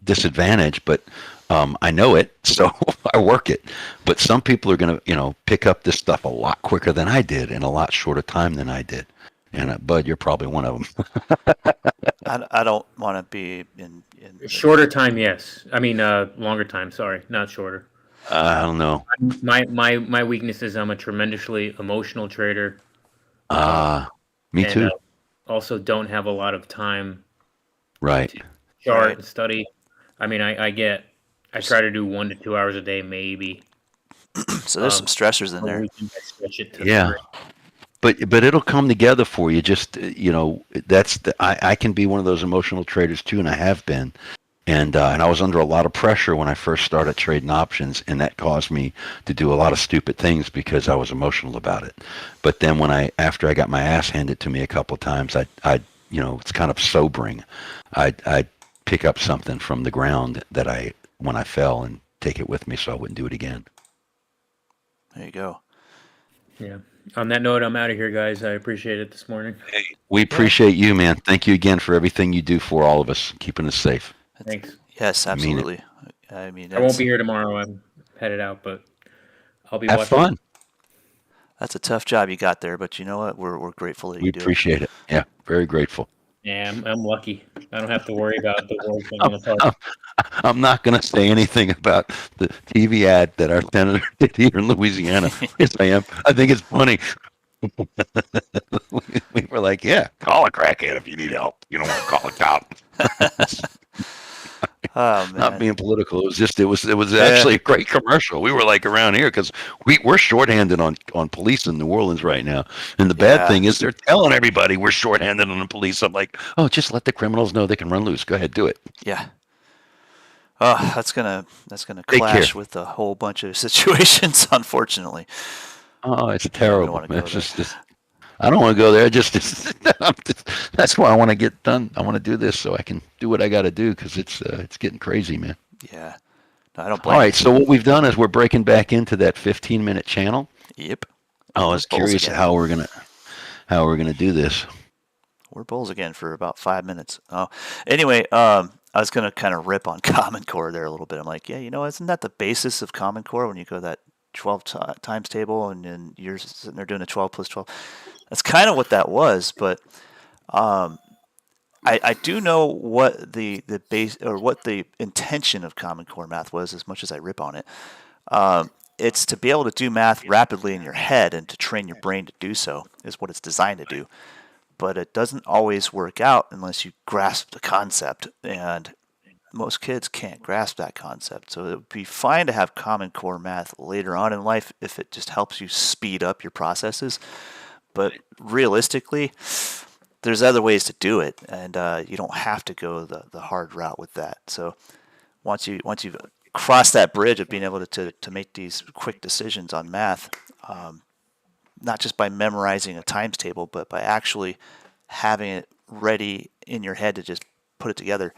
disadvantage, but I know it, so I work it. But some people are going to, you know, pick up this stuff a lot quicker than I did in a lot shorter time than I did. And Bud, you're probably one of them. I don't want to be in Shorter time, yes. I mean, longer time. Sorry, not shorter. I don't know. My weakness is I'm a tremendously emotional trader. Me too. Also, don't have a lot of time. Right. To chart and study. I mean, I try to do 1 to 2 hours a day, maybe. So there's some stressors in there. Yeah. But it'll come together for you. Just, you know, I can be one of those emotional traders too, and I have been. And I was under a lot of pressure when I first started trading options, and that caused me to do a lot of stupid things because I was emotional about it. But then after I got my ass handed to me a couple of times, I you know, it's kind of sobering. I'd pick up something from the ground that when I fell, and take it with me so I wouldn't do it again. There you go. Yeah. On that note, I'm out of here, guys. I appreciate it this morning. Hey, we appreciate you, man. Thank you again for everything you do for all of us, keeping us safe. Thanks. Yes, absolutely. I mean, I won't be here tomorrow. I'm headed out, but I'll be Have watching. fun. That's a tough job you got there, but you know what? We're grateful that you We do it. appreciate it. Yeah, very grateful. Yeah, I'm lucky. I don't have to worry about the world falling apart. I'm not going to say anything about the TV ad that our senator did here in Louisiana. Yes, I am. I think it's funny. We were like, yeah, call a crackhead if you need help. You don't want to call a cop. Oh Not man. being political. It was Yeah. actually a great commercial. We were like around here because we're shorthanded on police in New Orleans right now. And the bad Yeah. thing is they're telling everybody we're shorthanded on the police. I'm like, oh, just let the criminals know they can run loose. Go ahead, do it. Yeah. Oh, that's gonna Take care. clash with a whole bunch of situations, unfortunately. Oh, it's I don't terrible. want to go It's there. just I don't want to go there. That's why I want to get done. I want to do this so I can do what I got to do because it's getting crazy, man. Yeah. No, I don't All blame right, so what we've done is we're breaking back into that 15-minute channel. you. Yep. I We're was bulls curious again. how we're gonna do this. We're bulls again for about 5 minutes. Oh, anyway, I was gonna kind of rip on Common Core there a little bit. I'm like, yeah, isn't that the basis of Common Core when you go to that 12 times table and then you're sitting there doing a 12 plus 12? That's kind of what that was, but I do know what the base or what the intention of Common Core math was, as much as I rip on it. It's to be able to do math rapidly in your head and to train your brain to do so is what it's designed to do. But it doesn't always work out unless you grasp the concept, and most kids can't grasp that concept. So it would be fine to have Common Core math later on in life if it just helps you speed up your processes. But realistically, there's other ways to do it, and you don't have to go the hard route with that. So once you've crossed that bridge of being able to make these quick decisions on math, not just by memorizing a times table, but by actually having it ready in your head to just put it together,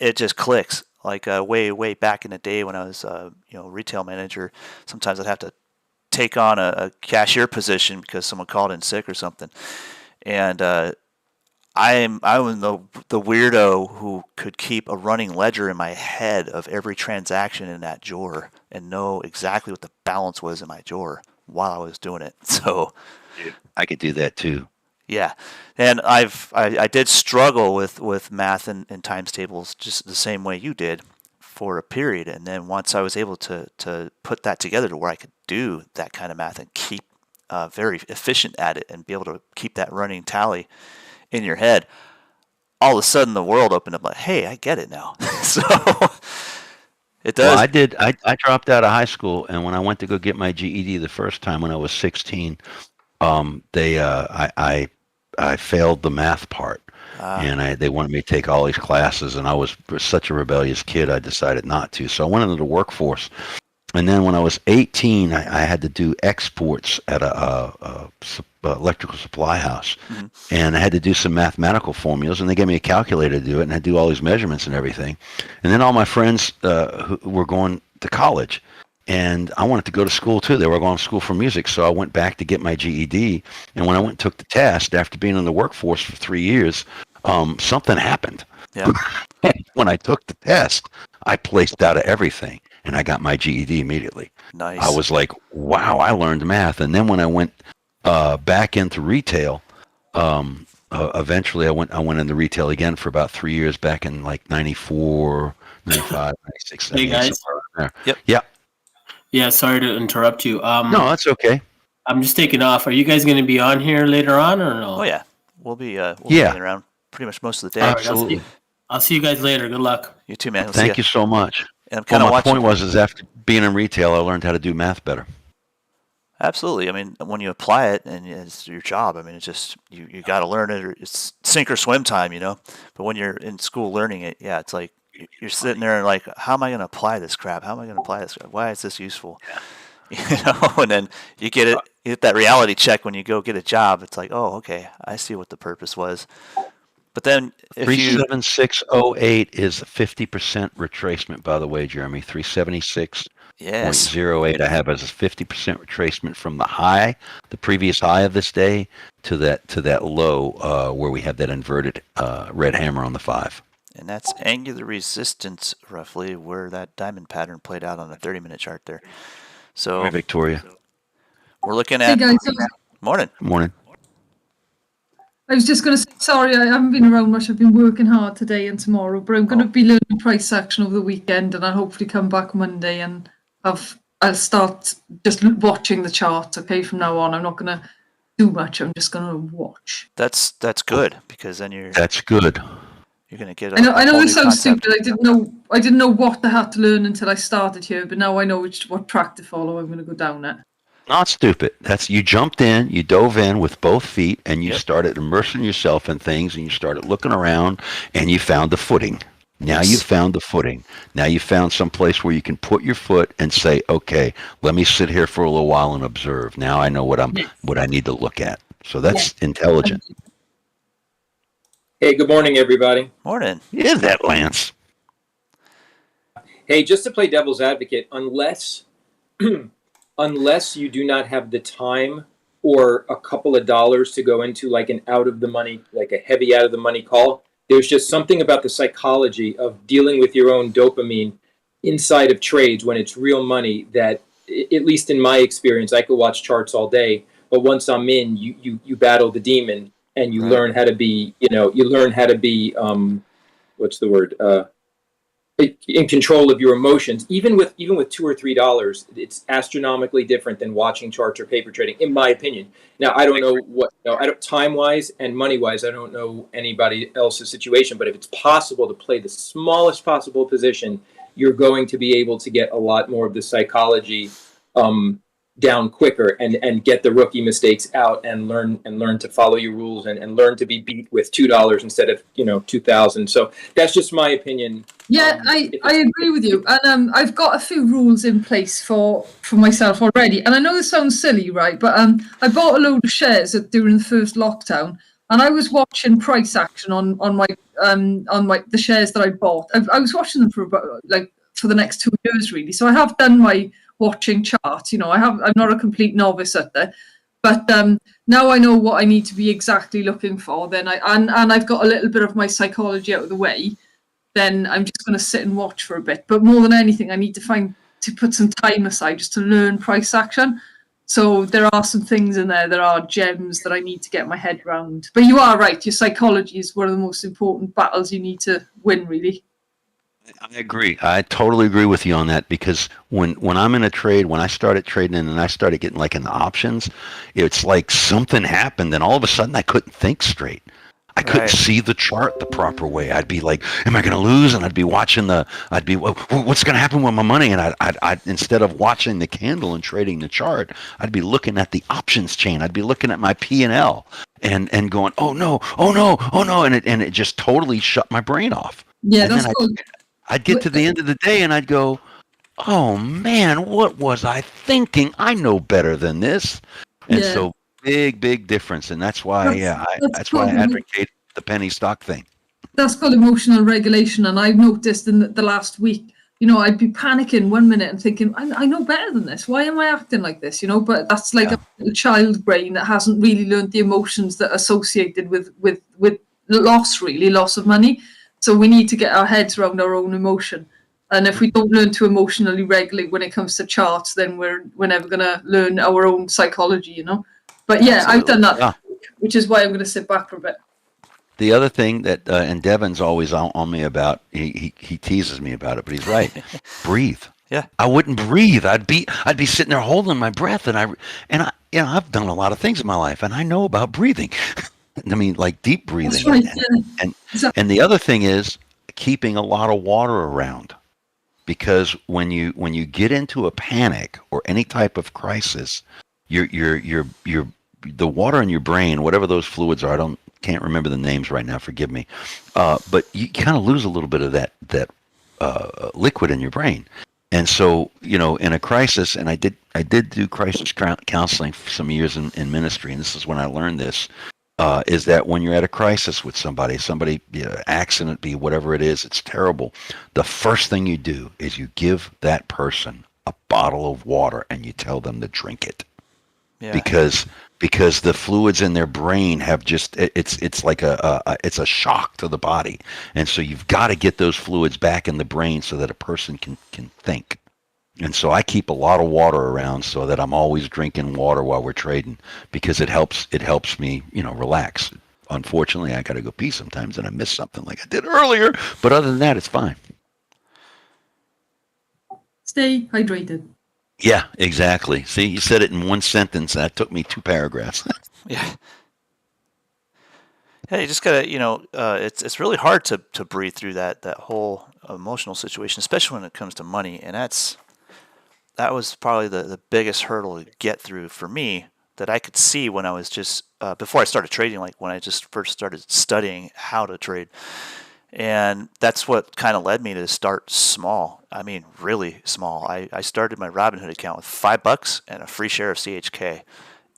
it just clicks. Like way back in the day when I was retail manager, sometimes I'd have to take on a cashier position because someone called in sick or something, and I was the weirdo who could keep a running ledger in my head of every transaction in that drawer and know exactly what the balance was in my drawer while I was doing it. So I could do that too. yeah, and I did struggle with math and times tables just the same way you did for a period, and then once I was able to put that together to where I could do that kind of math and keep very efficient at it and be able to keep that running tally in your head, all of a sudden the world opened up like, hey, I get it now. So it does. Well, I did. I dropped out of high school, and when I went to go get my GED the first time when I was 16, I failed the math part, and they wanted me to take all these classes, and I was such a rebellious kid, I decided not to. So I went into the workforce, and then when I was 18, I had to do exports at a electrical supply house, and I had to do some mathematical formulas, and they gave me a calculator to do it, and I do all these measurements and everything. And then all my friends who were going to college, and I wanted to go to school too. They were going to school for music, so I went back to get my GED. And when I went and took the test after being in the workforce for 3 years, something happened. Yeah. When I took the test, I placed out of everything, and I got my GED immediately. Nice. I was like, wow, I learned math. And then when I went back into retail, eventually I went into retail again for about 3 years back in like 94, 95, 96, Hey 98, guys. somewhere around there. Yep. Yeah. Yeah, sorry to interrupt you. No, that's okay. I'm just taking off. Are you guys going to be on here later on or no? Oh yeah, we'll be Yeah. hanging around pretty much most of the day. All right, Absolutely. I'll see you guys later. Good luck. You too, man. We'll Thank see you so much. And I'm kind Well, of my watching. point was, is after being in retail, I learned how to do math better. Absolutely. I mean, when you apply it and it's your job, I mean, it's just you got to learn it. Or it's sink or swim time, But when you're in school learning it, yeah, it's like you're sitting there and like, how am I going to apply this crap? How am I going to apply this crap? Why is this useful? And then you get that reality check when you go get a job. It's like, oh, okay, I see what the purpose was. But then if you 37608 is 50% retracement, by the way, Jeremy. 376.08 yes, I have as a 50% retracement from the high, the previous high of this day, to that low where we have that inverted red hammer on the 5. and that's angular resistance roughly where that diamond pattern played out on a 30-minute chart there. So Hi, Victoria. we're looking Hey at guys, morning. Morning. I was just going to say, sorry, I haven't been around much. I've been working hard today and tomorrow, but I'm going to be learning price action over the weekend, and I'll hopefully come back Monday and have I'll start just watching the chart. Okay, from now on, I'm not going to do much. I'm just going to watch. That's good, because then you're That's good. going to get I know whole this new sounds concept. stupid. I didn't know what I had to learn until I started here, but now I know what track to follow. I'm going to go down it. Not stupid. You jumped in, you dove in with both feet, and you Yep. started immersing yourself in things, and you started looking around, and you found the footing. Now Yes. you've found the footing. Now you found some place where you can put your foot and say, okay, let me sit here for a little while and observe. Now I know what I need to look at. So that's intelligent. Hey, good morning, everybody. Morning. Is that, Lance? Hey, just to play devil's advocate, unless you do not have the time or a couple of dollars to go into like an out of the money, like a heavy out of the money call, there's just something about the psychology of dealing with your own dopamine inside of trades when it's real money that, at least in my experience, I could watch charts all day, but once I'm in, you battle the demon and you Right. learn how to be, what's the word? In control of your emotions. Even with $2 or $3, it's astronomically different than watching charts or paper trading, in my opinion. Now, I don't know time wise and money wise, I don't know anybody else's situation, but if it's possible to play the smallest possible position, you're going to be able to get a lot more of the psychology down quicker and get the rookie mistakes out and learn to follow your rules and learn to be beat with $2 instead of 2,000. So that's just my opinion. Yeah, I agree with you, and I've got a few rules in place for myself already. And I know this sounds silly, right? But I bought a load of shares during the first lockdown, and I was watching price action on the shares that I bought. I was watching them for the next 2 years, really. So I have done my watching charts. I'm not a complete novice at that. But now I know what I need to be exactly looking for. Then I've got a little bit of my psychology out of the way. Then I'm just going to sit and watch for a bit. But more than anything, I need to put some time aside just to learn price action. So there are some things in there. There are gems that I need to get my head around. But you are right. Your psychology is one of the most important battles you need to win, really. I agree. I totally agree with you on that, because when I'm in a trade, when I started trading and I started getting like in the options, it's like something happened and all of a sudden I couldn't think straight. I couldn't Right. see the chart the proper way. I'd be like, am I going to lose? And I'd be watching what's going to happen with my money? And I'd instead of watching the candle and trading the chart, I'd be looking at the options chain. I'd be looking at my P&L and going, oh no. And it just totally shut my brain off. Yeah, And that's then good. I'd get to the end of the day and I'd go, oh man, what was I thinking? I know better than this. And Yeah. so big difference. And that's why, that's why I advocate the penny stock thing. That's called emotional regulation. And I've noticed in the last week, I'd be panicking 1 minute and thinking, I know better than this. Why am I acting like this? But that's like a child brain that hasn't really learned the emotions that are associated with loss of money. So we need to get our heads around our own emotion. And if we don't learn to emotionally regulate when it comes to charts, then we're never going to learn our own psychology, But yeah, Absolutely. I've done that, Yeah. which is why I'm going to sit back for a bit. The other thing that, and Devin's always on me about, he teases me about it, but he's right. Breathe. Yeah. I wouldn't breathe. I'd be sitting there holding my breath, and I've done a lot of things in my life, and I know about breathing. I mean, like deep breathing. That's right. And the other thing is keeping a lot of water around, because when you get into a panic or any type of crisis, the water in your brain, whatever those fluids are, can't remember the names right now. Forgive me, but you kind of lose a little bit of that liquid in your brain. And so, in a crisis, and I did do crisis counseling for some years in ministry, and this is when I learned this. Is that when you're at a crisis with somebody, accident be whatever it is, it's terrible. The first thing you do is you give that person a bottle of water and you tell them to drink it. Yeah. Because the fluids in their brain have it's like it's a shock to the body. And so you've got to get those fluids back in the brain so that a person can think. And so I keep a lot of water around so that I'm always drinking water while we're trading, because it helps me, relax. Unfortunately, I got to go pee sometimes and I miss something like I did earlier, but other than that, it's fine. Stay hydrated. Yeah, exactly. See, you said it in one sentence. That took me 2 paragraphs. Yeah. Yeah, you just gotta, it's really hard to breathe through that whole emotional situation, especially when it comes to money, and that was probably the biggest hurdle to get through for me that I could see when I was just before I started trading, like when I just first started studying how to trade, and that's what kind of led me to start small. I mean, really small. I started my Robinhood account with $5 and a free share of CHK.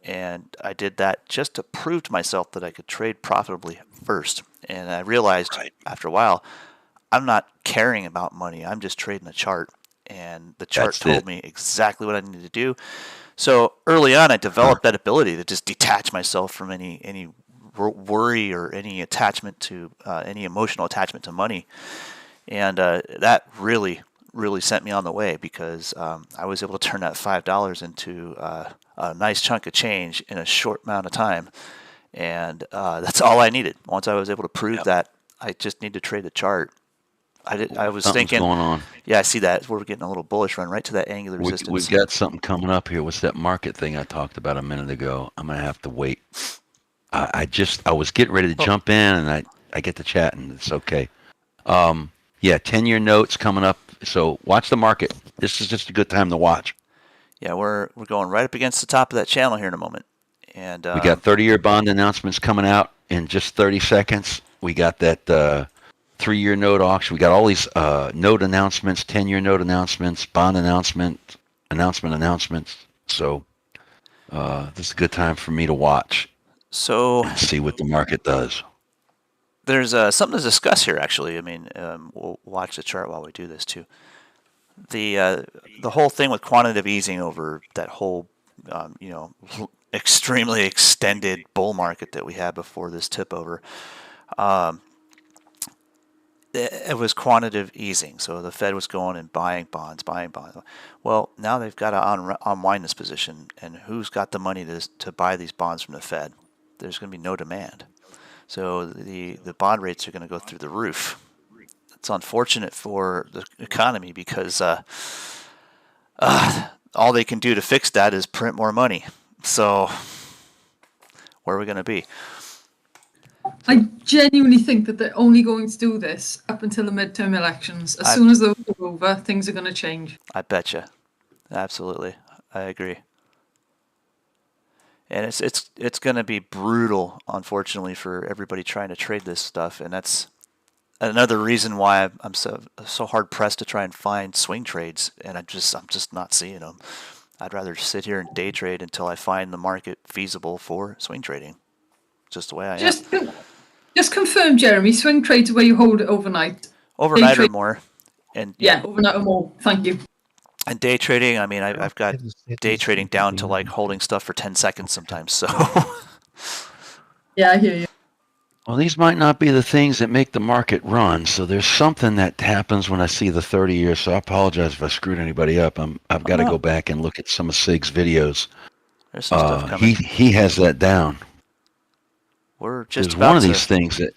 And I did that just to prove to myself that I could trade profitably first. And I realized Right. after a while, I'm not caring about money. I'm just trading the chart. And the chart That's told it. me exactly what I needed to do. So early on, I developed that ability to just detach myself from any worry or any attachment to any emotional attachment to money. And that really sent me on the way because I was able to turn that $5 into a nice chunk of change in a short amount of time, and that's all I needed. Once I was able to prove Yep. that, I just need to trade the chart. I was Something's thinking, going on. yeah, I see that. We're getting a little bullish run right to that angular We've resistance. got something coming up here. What's that market thing I talked about a minute ago? I'm gonna have to wait. I was getting ready to Oh. jump in, and I get to chatting. It's okay. Yeah, 10-year notes coming up. So watch the market. This is just a good time to watch. Yeah, we're going right up against the top of that channel here in a moment, and We got 30-year bond announcements coming out in just 30 seconds. We got that 3-year note auction. We got all these note announcements, 10-year note announcements, bond announcements. So this is a good time for me to watch so and see what the market does. there's something to discuss here. Actually, I mean, we'll watch the chart while we do this too. The whole thing with quantitative easing over that whole extremely extended bull market that we had before this tip over. It was quantitative easing, so the Fed was going and buying bonds. Well, now they've got to unwind this position, and who's got the money to buy these bonds from the Fed? There's going to be no demand, so the bond rates are going to go through the roof. It's unfortunate for the economy because all they can do to fix that is print more money. So where are we going to be? I genuinely think that they're only going to do this up until the midterm elections. As soon as those are over, things are going to change. I betcha. Absolutely. I agree. And it's going to be brutal, unfortunately, for everybody trying to trade this stuff. And that's another reason why I'm so hard pressed to try and find swing trades. And I'm just not seeing them. I'd rather sit here and day trade until I find the market feasible for swing trading. Just the way I am. Just confirm, Jeremy. Swing trades are where you hold it overnight. Overnight or more. And yeah, overnight or more. Thank you. And day trading, I mean, I've got day trading down to like holding stuff for 10 seconds sometimes. So yeah, I hear you. Well, these might not be the things that make the market run. So there's something that happens when I see the 30 years. So I apologize if I screwed anybody up. I've got to go back and look at some of Sig's videos. There's some stuff coming. He has that down. We're just There's about one of these things that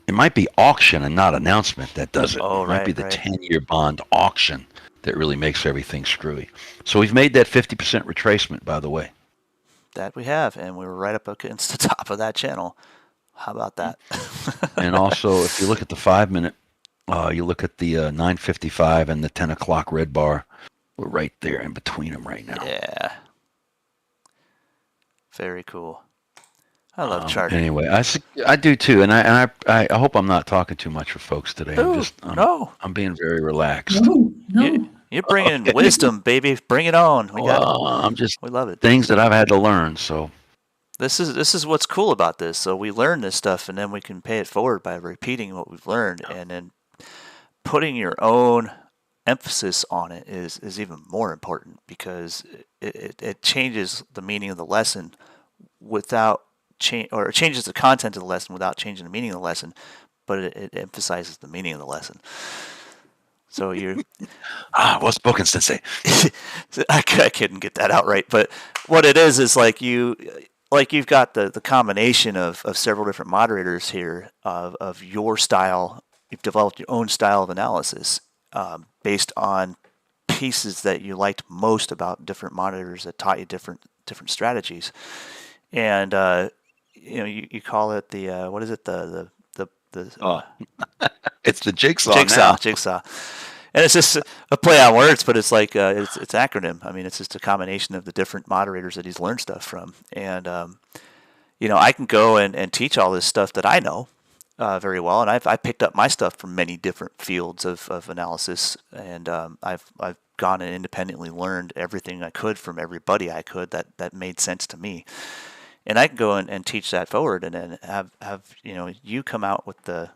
it might be auction and not announcement that does it. Oh, it might right, be the right. 10-year bond auction that really makes everything screwy. So we've made that 50% retracement, by the way. That we have, and we were right up against the top of that channel. How about that? And also, if you look at the 5-minute, you look at the 9:55 and the 10 o'clock red bar, we're right there in between them right now. Yeah. Very cool. I love charting. Anyway, I do too, and I hope I'm not talking too much for folks today. No. I'm being very relaxed. No. You're bringing in wisdom, baby. Bring it on. We love it. Things that I've had to learn. So this is what's cool about this. So we learn this stuff, and then we can pay it forward by repeating what we've learned, and then putting your own emphasis on it is even more important because it changes the meaning of the lesson without or it changes the content of the lesson without changing the meaning of the lesson, but it emphasizes the meaning of the lesson. So you well spoken, Sensei. I couldn't get that out right, but what it is like you've got the combination of several different moderators here of your style. You've developed your own style of analysis based on pieces that you liked most about different monitors that taught you different strategies. And you call it the what is it, the It's the jigsaw now. jigsaw. And it's just a play on words, but it's like it's acronym. I mean, it's just a combination of the different moderators that he's learned stuff from. And I can go and teach all this stuff that I know very well, and I picked up my stuff from many different fields of analysis, and I've gone and independently learned everything I could from everybody I could that made sense to me. And I can go and teach that forward, and then have you come out with the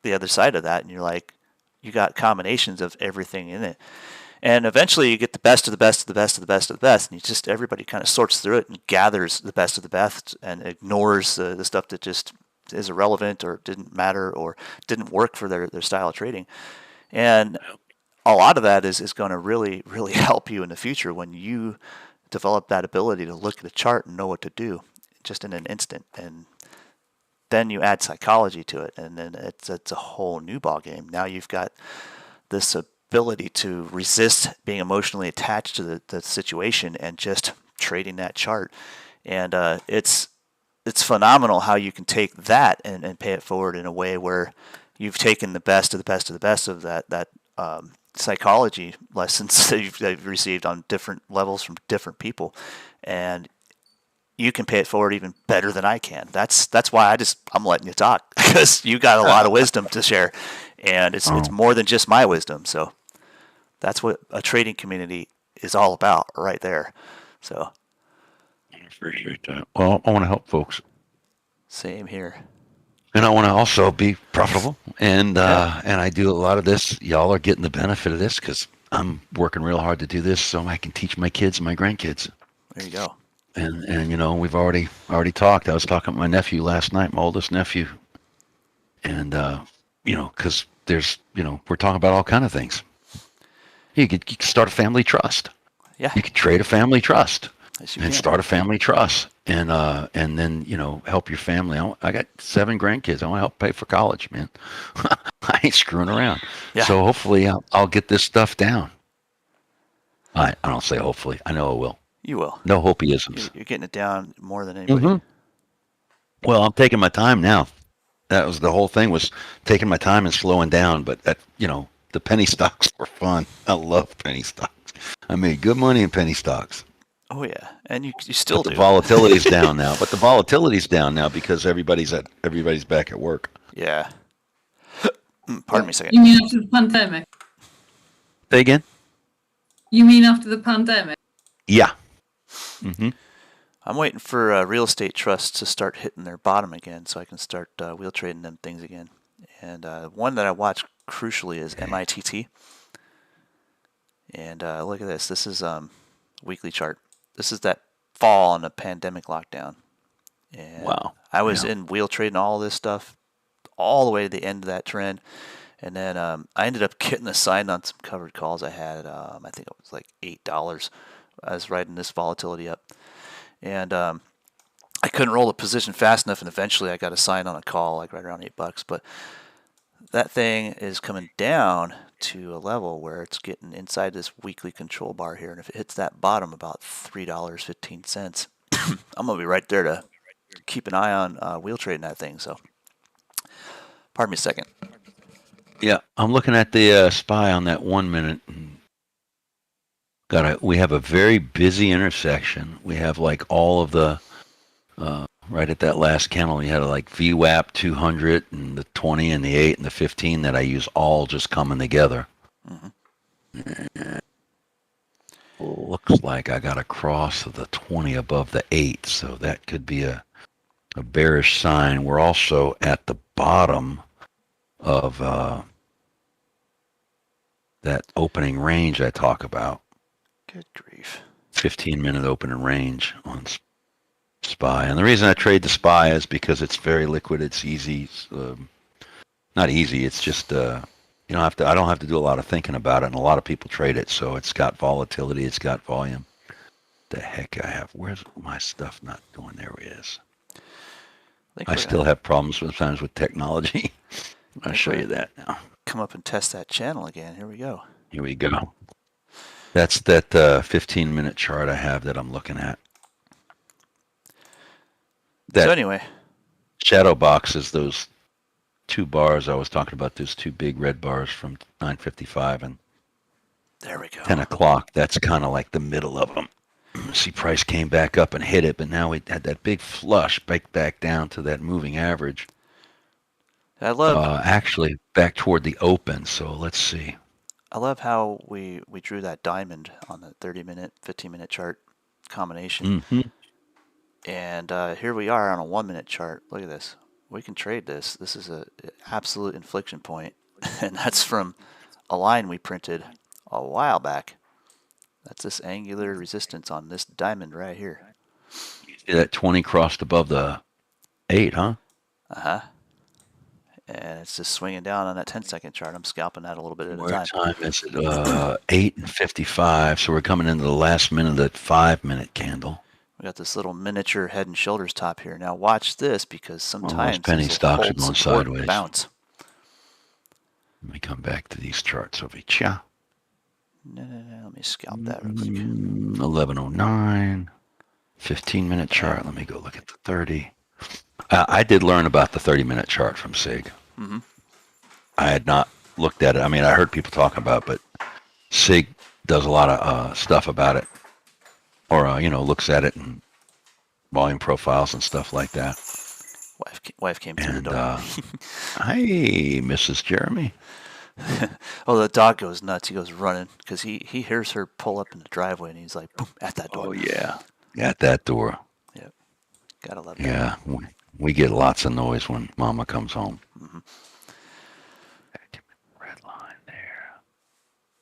other side of that, and you're like, you got combinations of everything in it. And eventually you get the best of the best of the best of the best of the best, and everybody kind of sorts through it and gathers the best of the best and ignores the stuff that just is irrelevant or didn't matter or didn't work for their style of trading. And a lot of that is going to really, really help you in the future when you develop that ability to look at a chart and know what to do just in an instant. And then you add psychology to it, and then it's a whole new ball game. Now you've got this ability to resist being emotionally attached to the situation and just trading that chart. And it's phenomenal how you can take that and pay it forward in a way where you've taken the best of the best of the best of that psychology lessons that you've received on different levels from different people, and you can pay it forward even better than I can. That's why I'm letting you talk, because you got a lot of wisdom to share, and it's more than just my wisdom. So that's what a trading community is all about, right there. So I appreciate that. Well, I want to help folks. Same here. And I want to also be profitable, and I do a lot of this. Y'all are getting the benefit of this because I'm working real hard to do this so I can teach my kids and my grandkids. There you go. And we've already talked. I was talking with my nephew last night, my oldest nephew, and because there's we're talking about all kind of things. You could start a family trust. Yeah. You could trade a family trust. Yes, you And can. start a family trust, and then help your family. I got 7 grandkids. I want to help pay for college, man. I ain't screwing around. Yeah. So hopefully I'll get this stuff down. I don't say hopefully. I know I will. You will. No hopeisms. You're getting it down more than anybody. Mm-hmm. Well, I'm taking my time now. That was the whole thing, was taking my time and slowing down. But the penny stocks were fun. I love penny stocks. I made good money in penny stocks. Oh yeah, and you still But do. the volatility's down now. But the volatility's down now because everybody's back at work. Yeah. Pardon me a second. You mean after the pandemic? Say again? You mean after the pandemic? Yeah. Mm-hmm. I'm waiting for real estate trusts to start hitting their bottom again, so I can start wheel trading them things again. And one that I watch crucially is MITT. And look at this. This is weekly chart. This is that fall on the pandemic lockdown. And Wow. I was in wheel trading all this stuff all the way to the end of that trend. And then I ended up getting assigned on some covered calls I had. I think it was like $8. I was riding this volatility up. And I couldn't roll the position fast enough, and eventually I got assigned on a call like right around $8. But that thing is coming down to a level where it's getting inside this weekly control bar here, and if it hits that bottom about $3.15, I'm gonna be right there to keep an eye on wheel trading that thing. So, pardon me a second. Yeah, I'm looking at the SPY on that 1 minute. We have a very busy intersection. We have like all of the right at that last candle. We had like VWAP 200 and the 20 and the 8 and the 15 that I use, all just coming together. Mm-hmm. Looks like I got a cross of the 20 above the 8, so that could be a bearish sign. We're also at the bottom of that opening range I talk about. Good grief. 15-minute opening range on SPY. And the reason I trade the SPY is because it's very liquid. It's easy. Not easy. It's just I don't have to do a lot of thinking about it, and a lot of people trade it. So it's got volatility. It's got volume. The heck I have. Where's my stuff not doing? There it is. I still have problems sometimes with technology. I'll show you that now. Come up and test that channel again. Here we go. Here we go. That's that 15-minute chart I have that I'm looking at. That So anyway, shadow box is those two bars I was talking about, those two big red bars from 9:55 and there we go. 10 o'clock. That's kind of like the middle of them. See, price came back up and hit it, but now we had that big flush back down to that moving average. I love actually back toward the open. So let's see. I love how we drew that diamond on the 30-minute, 15-minute chart combination. Mm-hmm. And here we are on a 1-minute chart. Look at this. We can trade this. This is an absolute inflection point, and that's from a line we printed a while back. That's this angular resistance on this diamond right here. See that 20 crossed above the 8, huh? Uh-huh. And it's just swinging down on that 10-second chart. I'm scalping that a little bit at a What time. time is it? 8:55. So we're coming into the last minute of that 5-minute candle. We got this little miniature head and shoulders top here. Now watch this, because sometimes penny this will stocks are hold going support sideways. and bounce. Let me come back to these charts over here. No. Let me scalp that real quick. 11:09. 15-minute chart. Let me go look at the 30. I did learn about the 30-minute chart from SIG. Mm-hmm. I had not looked at it. I mean, I heard people talking about it, but SIG does a lot of stuff about it, or looks at it and volume profiles and stuff like that. Wife came through the And door. hi, Mrs. Jeremy. Oh, the dog goes nuts. He goes running because he hears her pull up in the driveway, and he's like, boom, at that door. Oh yeah, at that door. Yep. Gotta love that. Yeah, we get lots of noise when Mama comes home. Mm-hmm. Red line there.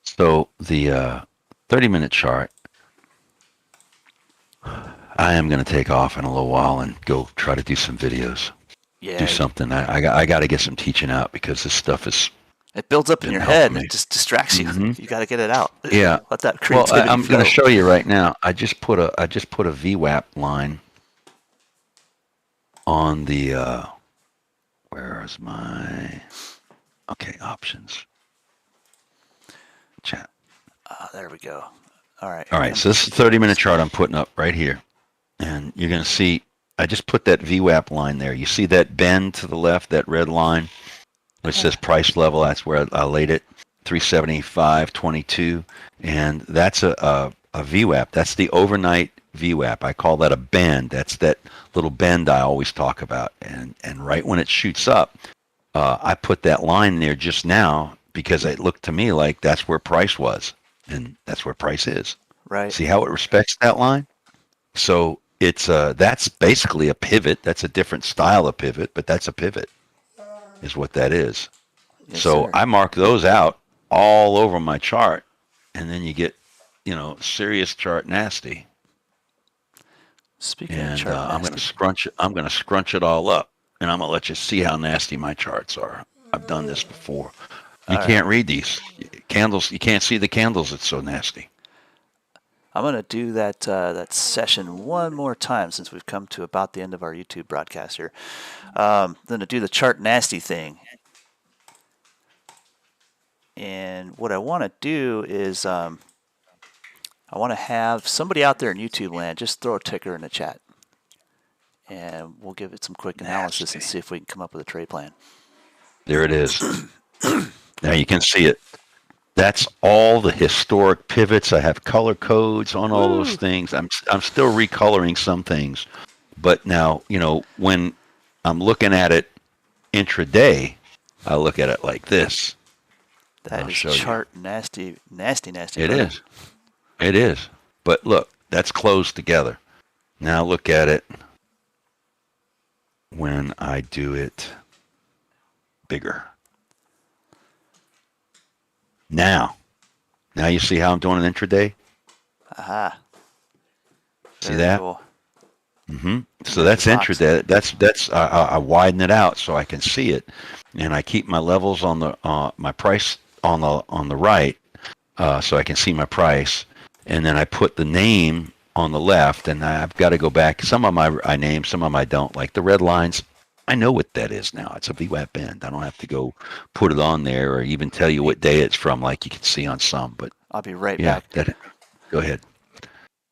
So the 30-minute chart, I am going to take off in a little while and go try to do some videos. Yeah. Do something. I got to get some teaching out, because this stuff is. It builds up in been your helping head, and me. it just distracts you. Mhm. You got to get it out. Yeah. Let that Well, creativity I'm going to flow. show you right now. I just put a VWAP line on the. Where is my? Okay, options. Chat. There we go. All right. All right, so this is the 30-minute chart I'm putting up right here. And you're going to see, I just put that VWAP line there. You see that bend to the left, that red line, which says price level? That's where I laid it, 375.22. And that's a VWAP. That's the overnight VWAP. I call that a bend. That's that little bend I always talk about. And right when it shoots up, I put that line there just now because it looked to me like that's where price was. And that's where price is. Right. See how it respects that line? So it's that's basically a pivot. That's a different style of pivot, but that's a pivot, is what that is. Yes, So sir. I mark those out all over my chart, and then you get, serious chart nasty. Speaking of And chart I'm going to nasty, scrunch it. I'm going to scrunch it all up, and I'm going to let you see how nasty my charts are. I've done this before. You All right. can't read these candles. You can't see the candles. It's so nasty. I'm going to do that session one more time, since we've come to about the end of our YouTube broadcast here. Then to do the chart nasty thing. And what I want to do is I want to have somebody out there in YouTube land just throw a ticker in the chat. And we'll give it some quick analysis and see if we can come up with a trade plan. There it is. Now you can see it. That's all the historic pivots. I have color codes on all those things. I'm still recoloring some things. But now, when I'm looking at it intraday, I look at it like this. That I'll is show you. chart nasty. It brother. is. It is. But look, that's closed together. Now look at it when I do it bigger. Now you see how I'm doing an intraday? Aha. See Very that? cool. Mm-hmm. So that's Box. intraday. That's I widen it out so I can see it, and I keep my levels on the my price on the right, so I can see my price, and then I put the name on the left, and I've got to go back. Some of them I name, some of them I don't. Like the red lines, I know what that is now. It's a VWAP bend. I don't have to go put it on there or even tell you what day it's from, like you can see on some. But I'll be right Yeah, back. go ahead.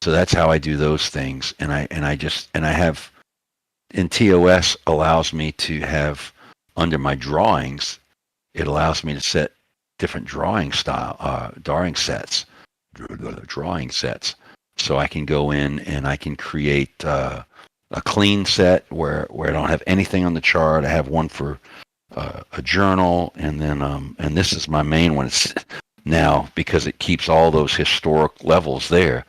So that's how I do those things, and I have in TOS allows me to have under my drawings. It allows me to set different drawing sets, so I can go in and I can create a clean set where I don't have anything on the chart. I have one for a journal, and then and this is my main one. It's now because it keeps all those historic levels there,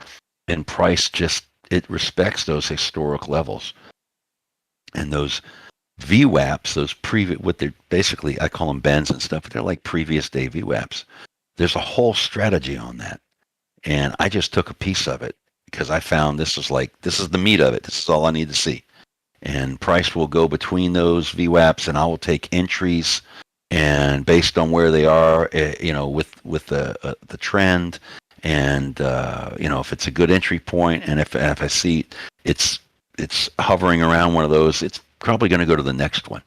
and price just it respects those historic levels, and those VWAPs, those what they're basically, I call them bends and stuff, but they're like previous day VWAPs. There's a whole strategy on that, and I just took a piece of it because I found this is the meat of it. This is all I need to see. And price will go between those VWAPs, and I will take entries, and based on where they are, with the trend, and if it's a good entry point, and if I see it's hovering around one of those, it's probably going to go to the next one.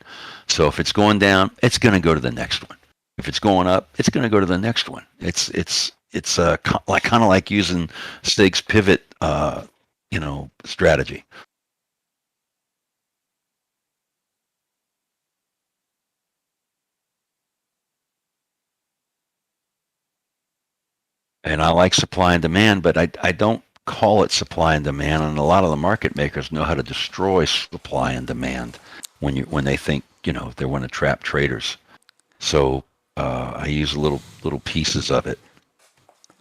So if it's going down, it's going to go to the next one. If it's going up, it's going to go to the next one. It's kind of like using Stig's pivot, strategy. And I like supply and demand, but I don't call it supply and demand. And a lot of the market makers know how to destroy supply and demand when they think they want to trap traders. So I use little pieces of it.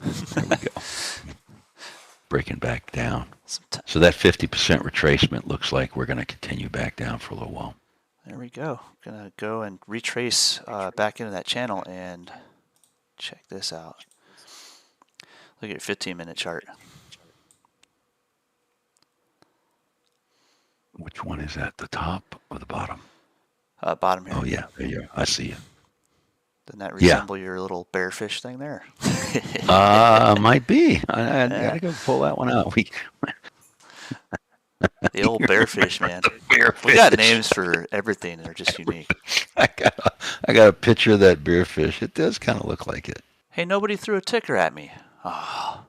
There we go. Breaking back down. So that 50% retracement looks like we're going to continue back down for a little while. There we go. Gonna go and retrace back into that channel and check this out. Look at your 15-minute chart. Which one is at the top or the bottom? Bottom here. Oh yeah, there you are. I see you. Doesn't that resemble your little bearfish thing there? Might be. I gotta go pull that one out. The old bearfish, man. Bearfish. We got names for everything. They're just unique. I got a picture of that bearfish. It does kind of look like it. Hey, nobody threw a ticker at me. Oh,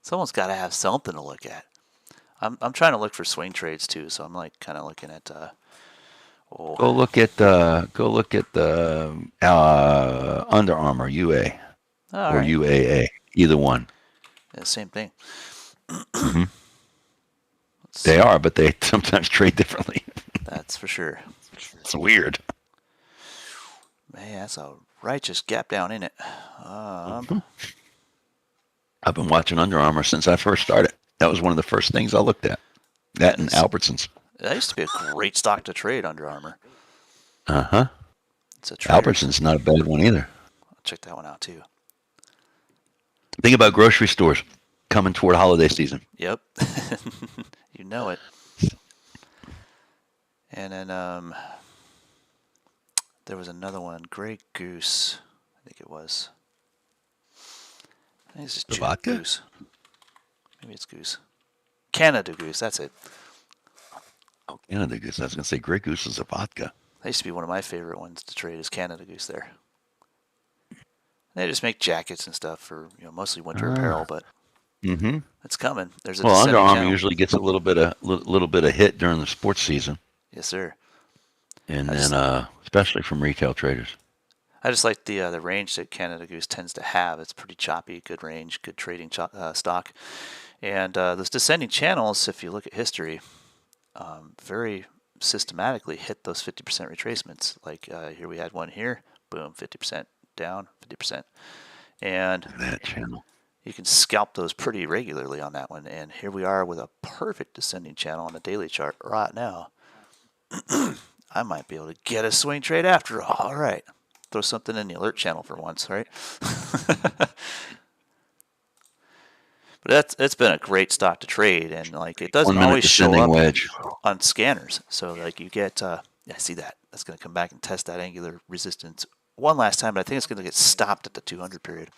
someone's got to have something to look at. I'm trying to look for swing trades too, so I'm like kind of looking at. Go look at the Under Armour UA or right. UAA, either one. Yeah, same thing. Mm-hmm. They are, but they sometimes trade differently. That's for sure. It's weird. Man, that's a righteous gap down in it. I've been watching Under Armour since I first started. That was one of the first things I looked at. That and Albertsons. That used to be a great stock to trade, Under Armour. Uh-huh. It's a Albertsons, not a bad one either. I'll check that one out too. Think about grocery stores coming toward holiday season. Yep. You know it. And then there was another one, Grey Goose, I think it was. I think it's just The vodka? Goose. Maybe it's Goose. Canada Goose, that's it. Oh, Canada Goose. I was going to say Grey Goose is a vodka. That used to be one of my favorite ones to trade is Canada Goose there. They just make jackets and stuff for mostly winter apparel, but it's coming. There's a Under Armour channel. usually gets a little bit of hit during the sports season. Yes, sir. And then especially from retail traders. I just like the range that Canada Goose tends to have. It's pretty choppy, good range, good trading stock. And those descending channels, if you look at history, very systematically hit those 50% retracements. Like here we had one here, boom, 50% down, 50%. And that channel. You can scalp those pretty regularly on that one. And here we are with a perfect descending channel on the daily chart right now. I might be able to get a swing trade after all. All right. Throw something in the alert channel for once, right? But it's been a great stock to trade, and like it doesn't always show up on scanners. So like you get, I see that. That's going to come back and test that angular resistance one last time, but I think it's going to get stopped at the 200 period.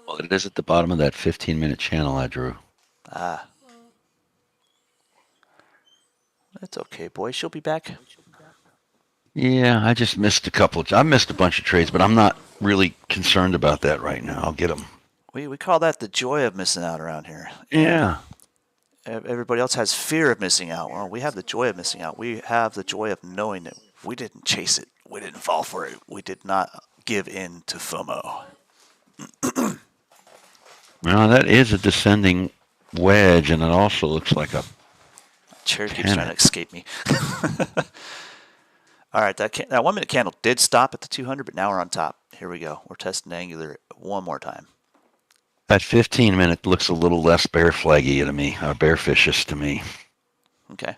Well, it is at the bottom of that 15-minute channel I drew. That's okay, boy. She'll be back. Yeah, I just missed a couple. I missed a bunch of trades, but I'm not really concerned about that right now. I'll get them. We call that the joy of missing out around here. Yeah. Everybody else has fear of missing out. Well, we have the joy of missing out. We have the joy of knowing that we didn't chase it. We didn't fall for it. We did not give in to FOMO. Well, that is a descending wedge, and it also looks like a Chair keeps trying to escape me. All right, that 1 minute candle did stop at the 200, but now we're on top. Here we go. We're testing angular one more time. that 15 minute looks a little less bear flaggy to me, bearfishish to me. Okay.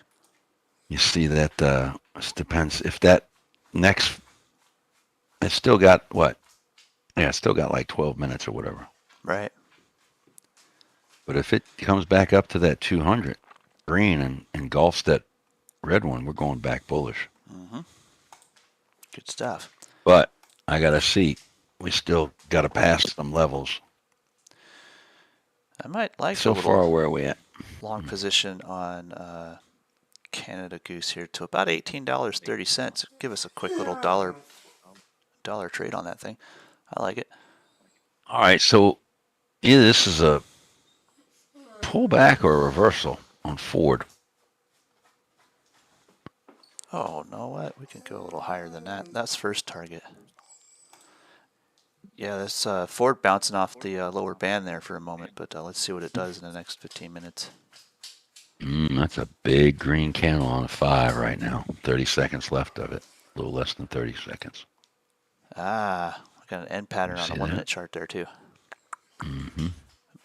You see that? It depends if that next. It's still got what? Yeah, it's still got like 12 minutes or whatever. Right. But if it comes back up to that 200 green and engulfs that red one, we're going back bullish. Mm-hmm. Good stuff. But I got to see. We still got to pass some levels. I might like So a little far, where are we at? long position on Canada Goose here to about $18.30. Give us a quick little dollar trade on that thing. I like it. All right, so either this is a pullback or a reversal on Ford. Oh, know what? We can go a little higher than that. That's first target. Yeah, this Ford bouncing off the lower band there for a moment, but let's see what it does in the next 15 minutes. That's a big green candle on a 5 right now. 30 seconds left of it. A little less than 30 seconds. Ah, we got an end pattern on the 1 minute chart there too.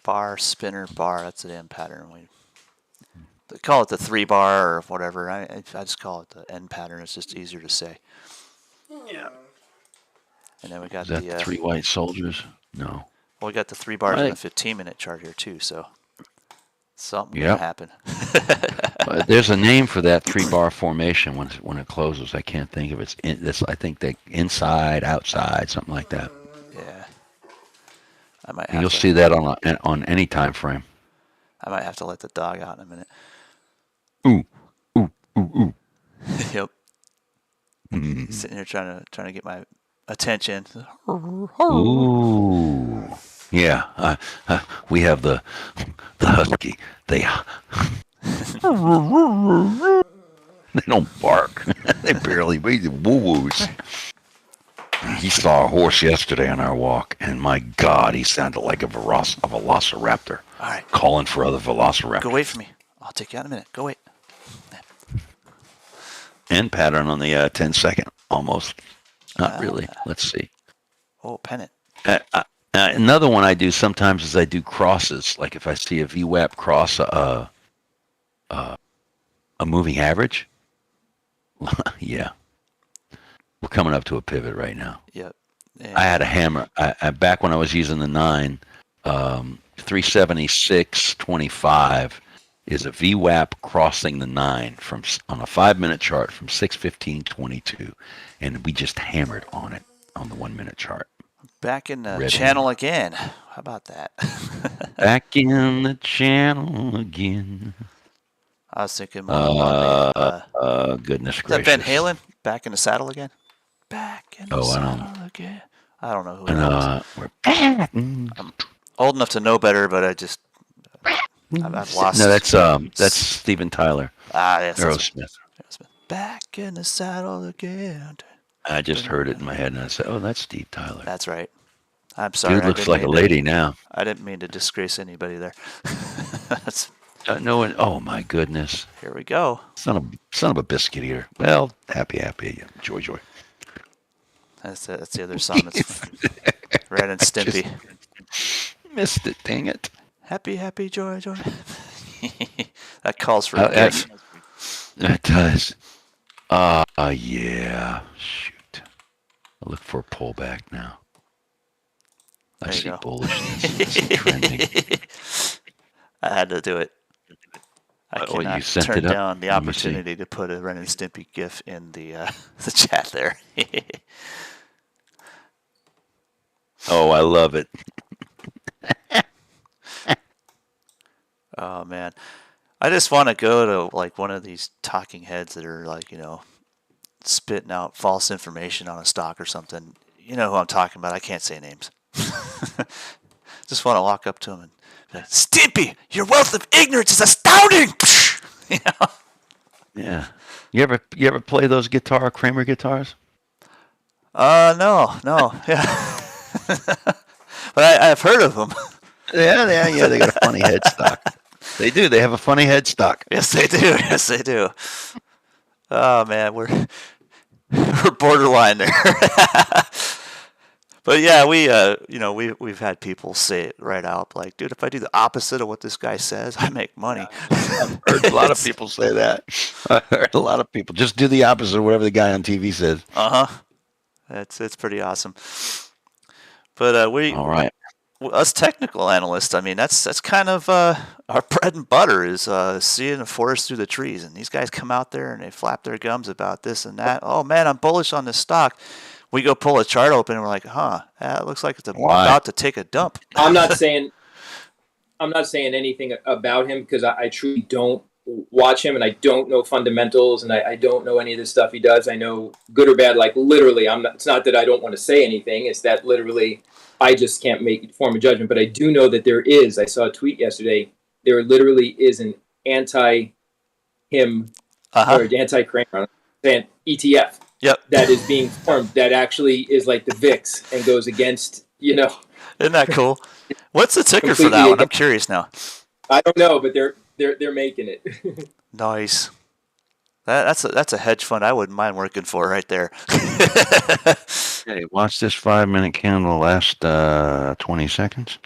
Bar, spinner, bar. That's the end pattern. They call it the 3 bar or whatever. I just call it the end pattern. It's just easier to say. Yeah. And then we got Is that the 3 white soldiers? No. Well, we got the 3 bars on the 15-minute chart here too. So something gonna happen. There's a name for that 3-bar formation when it closes. I can't think of it. I think they inside, outside, something like that. Yeah. I might. You'll see that on any time frame. I might have to let the dog out in a minute. Ooh, ooh, ooh, ooh. Yep. He's sitting here trying to get my attention. Ooh. Yeah. We have the husky. They don't bark. They barely woo-woos. He saw a horse yesterday on our walk, and my God, he sounded like a velociraptor. All right. Calling for other velociraptors. Go wait for me. I'll take you out in a minute. Go wait. End pattern on the 10-second, almost. Not really. Let's see. Oh, pennant. Another one I do sometimes is I do crosses. Like if I see a VWAP cross a moving average. Yeah. We're coming up to a pivot right now. Yep. I had a hammer. Back when I was using the 9, 376.25 is a VWAP crossing the 9 on a 5-minute chart from 6:15.22, and we just hammered on it on the 1-minute chart. Back in the channel again. How about that? Back in the channel again. I was thinking more on goodness is gracious. that Van Halen? Back in the saddle again? Back in the saddle again. I don't know who that was. We're back. I'm old enough to know better, but I've lost. No, that's Steven Tyler. Yes, Aerosmith. Back in the saddle again. I just heard it in my head, and I said, "Oh, that's Steve Tyler." That's right. I'm sorry. Dude looks like a lady now. I didn't mean to disgrace anybody there. No one. Oh my goodness. Here we go. Son of a biscuit eater. Well, happy, joy. That's the other song that's Ren and Stimpy. Missed it. Dang it. Happy, joy. That calls for a GIF. That does. Yeah. Shoot. I look for a pullback now. I see bullishness. I see trending. I had to do it. I cannot turn down the opportunity to put a Ren and Stimpy GIF in the chat there. Oh, I love it. Oh man, I just want to go to like one of these talking heads that are like spitting out false information on a stock or something, you know who I'm talking about. I can't say names. Just want to walk up to him and be like, Stimpy, your wealth of ignorance is astounding. You know? Yeah. You ever play those Kramer guitars? No. Yeah. But I've heard of them. Yeah. They got a funny headstock. They do. They have a funny headstock. Yes, they do. Yes, they do. Oh man, we're borderline there. But yeah, we've had people say it right out, like, dude, if I do the opposite of what this guy says, I make money. I've heard a lot of people say that. I heard a lot of people just do the opposite of whatever the guy on TV says. It's pretty awesome. But All right. Us technical analysts, I mean, that's kind of our bread and butter is seeing the forest through the trees. And these guys come out there and they flap their gums about this and that. Oh man, I'm bullish on this stock. We go pull a chart open and we're like, it looks like it's about to take a dump. I'm not saying anything about him because I truly don't watch him and I don't know fundamentals and I don't know any of the stuff he does. I know good or bad, like literally. It's not that I don't want to say anything. It's that literally I just can't form a judgment. But I do know that there is. I saw a tweet yesterday. There literally is an anti-him or anti-Kramer ETF. Yep. That is being formed that actually is like the VIX and goes against, Isn't that cool? What's the ticker for that one? I'm curious now. I don't know, but they're making it. Nice. That's a hedge fund I wouldn't mind working for right there. Hey, watch this 5-minute candle last 20 seconds.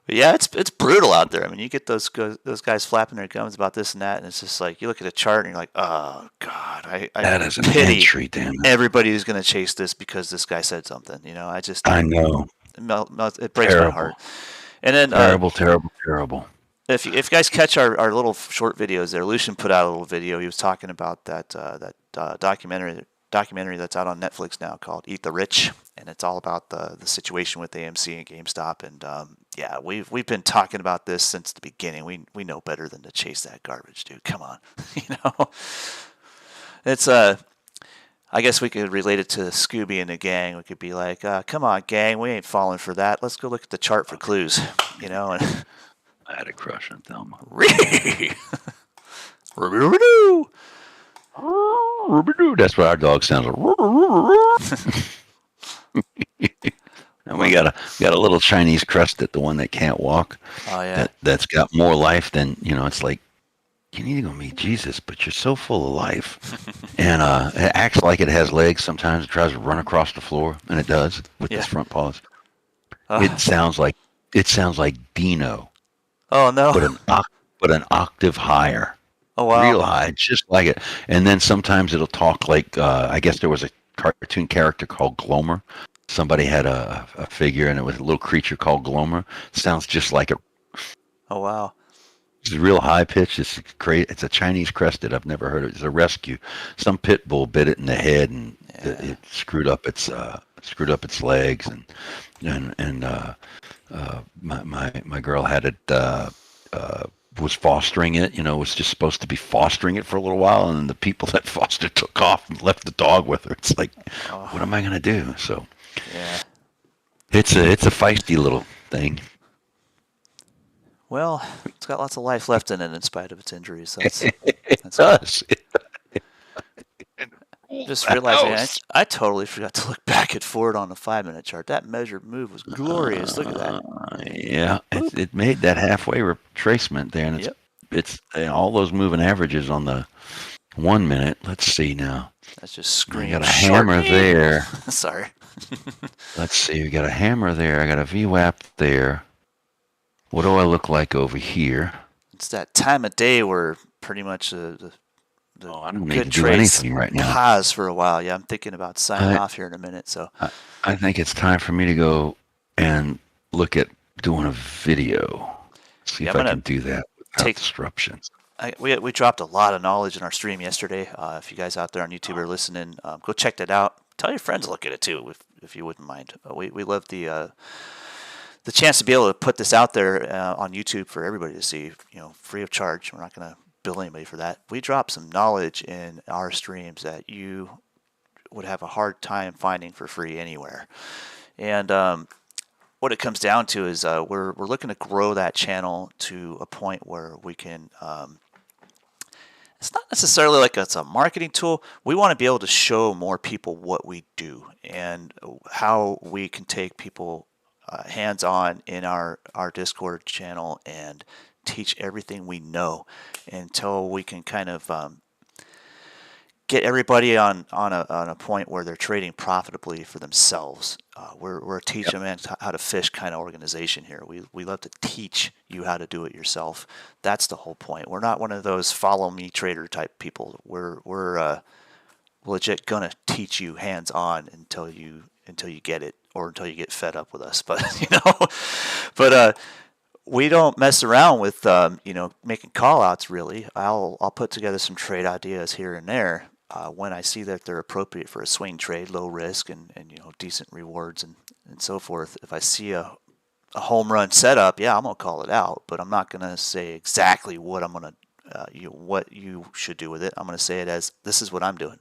But yeah, it's brutal out there. I mean, you get those guys flapping their gums about this and that, and it's just like you look at a chart and you're like, oh god, I That is an pity entry, damn it. everybody who's going to chase this because this guy said something. I know. It breaks my heart. And then Terrible. If you guys catch our little short videos there, Lucian put out a little video. He was talking about that documentary that's out on Netflix now called Eat the Rich, and it's all about the situation with AMC and GameStop. And yeah, we've been talking about this since the beginning. We know better than to chase that garbage, dude. Come on, It's I guess we could relate it to Scooby and the gang. We could be like, come on, gang, we ain't falling for that. Let's go look at the chart for clues, And I had a crush on Thelma. That's what our dog sounds like. And we got a little Chinese crested, the one that can't walk. Oh yeah. That's got more life than it's like you need to go meet Jesus, but you're so full of life. And it acts like it has legs. Sometimes it tries to run across the floor, and it does with its front paws. It sounds like Dino. Oh no! But an octave higher. Oh wow! Real high, just like it. And then sometimes it'll talk like I guess there was a cartoon character called Glomer. Somebody had a figure, and it was a little creature called Glomer. Sounds just like it. Oh wow! It's real high pitch. It's great. It's a Chinese crested. I've never heard of it. It's a rescue. Some pit bull bit it in the head, and it screwed up its legs, and my girl had it. Was fostering it, was just supposed to be fostering it for a little while, and then the people that fostered took off and left the dog with her. It's like, what am I going to do? So, yeah, it's a feisty little thing. Well, it's got lots of life left in it in spite of its injuries. So It does. Just realizing, I totally forgot to look back at Ford on the 5-minute chart. That measured move was glorious. Look at that. Yeah, it made that halfway retracement there, and it's all those moving averages on the 1 minute. Let's see now. That's just screaming. I got a hammer there. Sorry. Let's see. We got a hammer there. I got a VWAP there. What do I look like over here? It's that time of day where pretty much the I don't need to do anything right now. Pause for a while. Yeah, I'm thinking about signing off here in a minute. So I think it's time for me to go and look at doing a video. See if I can do that without disruptions. We dropped a lot of knowledge in our stream yesterday. If you guys out there on YouTube are listening, go check that out. Tell your friends to look at it too, if you wouldn't mind. We love the chance to be able to put this out there on YouTube for everybody to see, free of charge. We're not going to bill anybody for that. We drop some knowledge in our streams that you would have a hard time finding for free anywhere. And what it comes down to is we're looking to grow that channel to a point where we can. It's not necessarily like it's a marketing tool. We want to be able to show more people what we do and how we can take people hands-on in our Discord channel and teach everything we know until we can kind of get everybody on a point where they're trading profitably for themselves. We're a teach them how to fish kind of organization here. We love to teach you how to do it yourself. That's the whole point. We're not one of those follow me trader type people. We're legit gonna teach you hands on until you get it, or until you get fed up with us. But we don't mess around with making call outs really. I'll put together some trade ideas here and there when I see that they're appropriate for a swing trade, low risk and decent rewards and so forth. If I see a home run setup, I'm gonna call it out, but I'm not gonna say exactly what I'm gonna what you should do with it. I'm gonna say it as this is what I'm doing.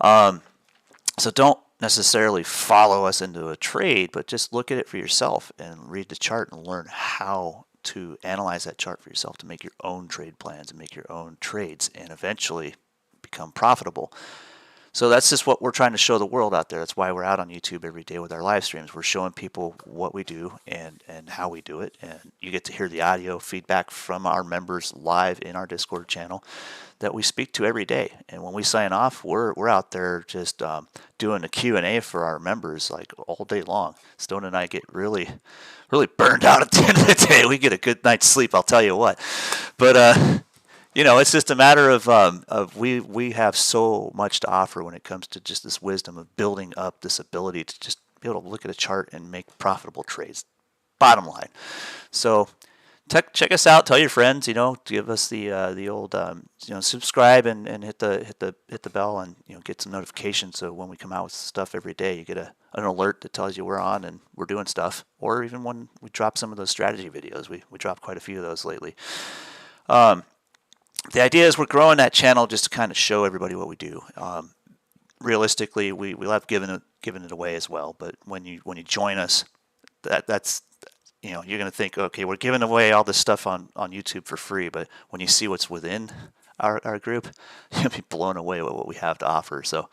So don't necessarily follow us into a trade, but just look at it for yourself and read the chart and learn how to analyze that chart for yourself to make your own trade plans and make your own trades and eventually become profitable. So that's just what we're trying to show the world out there. That's why we're out on YouTube every day with our live streams. We're showing people what we do and how we do it. And you get to hear the audio feedback from our members live in our Discord channel that we speak to every day. And when we sign off, we're out there just doing a Q&A for our members like all day long. Stone and I get really burned out at the end of the day. We get a good night's sleep, I'll tell you what. But it's just a matter of we have so much to offer when it comes to just this wisdom of building up this ability to just be able to look at a chart and make profitable trades. Bottom line. So check us out. Tell your friends. Give us the old subscribe and hit the bell and get some notifications. So when we come out with stuff every day, you get an alert that tells you we're on and we're doing stuff. Or even when we drop some of those strategy videos, we dropped quite a few of those lately. The idea is we're growing that channel just to kind of show everybody what we do. Realistically, we love giving it away as well. But when you join us, that's you're going to think, okay, we're giving away all this stuff on YouTube for free. But when you see what's within our group, you'll be blown away with what we have to offer. So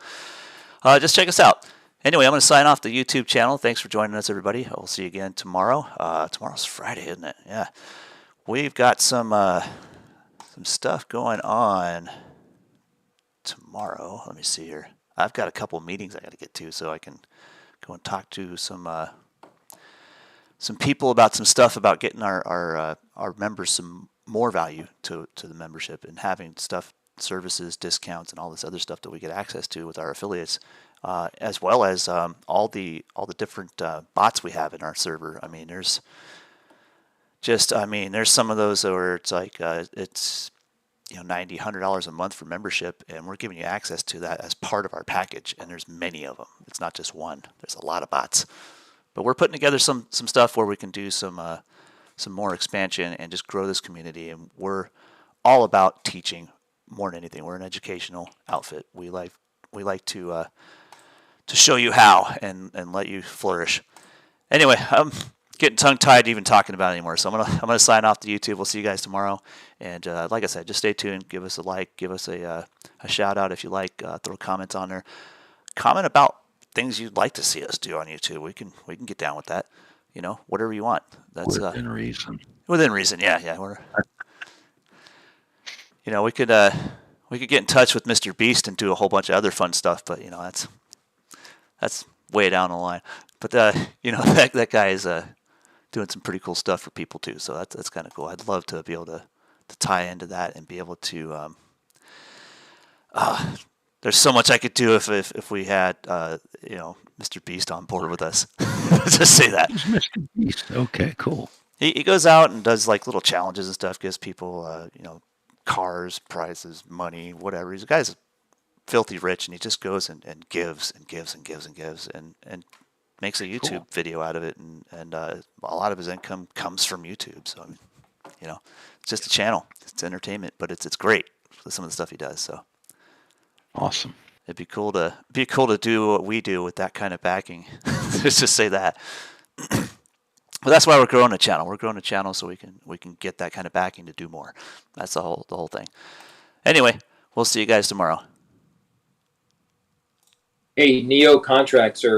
just check us out. Anyway, I'm going to sign off the YouTube channel. Thanks for joining us, everybody. I'll see you again tomorrow. Tomorrow's Friday, isn't it? Yeah. We've got some stuff going on tomorrow. Let me see here. I've got a couple of meetings I got to get to, so I can go and talk to some people about some stuff about getting our members some more value to the membership and having stuff, services, discounts, and all this other stuff that we get access to with our affiliates, as well as all the different bots we have in our server. I mean, there's some of those where it's like it's $90, $100 a month for membership, and we're giving you access to that as part of our package. And there's many of them. It's not just one. There's a lot of bots. But we're putting together some stuff where we can do some more expansion and just grow this community. And we're all about teaching more than anything. We're an educational outfit. We like to show you how and let you flourish. Anyway, getting tongue-tied even talking about it anymore. So I'm gonna sign off the YouTube. We'll see you guys tomorrow. And like I said, just stay tuned. Give us a like. Give us a shout out if you like. Throw comments on there. Comment about things you'd like to see us do on YouTube. We can get down with that. Whatever you want. That's within reason. Within reason. Yeah. We're we could get in touch with Mr. Beast and do a whole bunch of other fun stuff, but that's way down the line. But that guy is doing some pretty cool stuff for people too, so that's kind of cool. I'd love to be able to tie into that and be able to. There's so much I could do if we had Mr. Beast on board with us. Let's just say that. Who's Mr. Beast? Okay, cool. He goes out and does like little challenges and stuff. Gives people cars, prizes, money, whatever. He's a guy's filthy rich, and he just goes and gives and gives and gives and gives and makes a YouTube video out of it, and a lot of his income comes from YouTube. So it's just a channel. It's entertainment, but it's great. Some of the stuff he does. So awesome. it'd be cool to do what we do with that kind of backing. Let's just say that. But that's why we're growing a channel. We're growing a channel so we can get that kind of backing to do more. That's the whole thing. Anyway, we'll see you guys tomorrow. Hey, Neo contracts are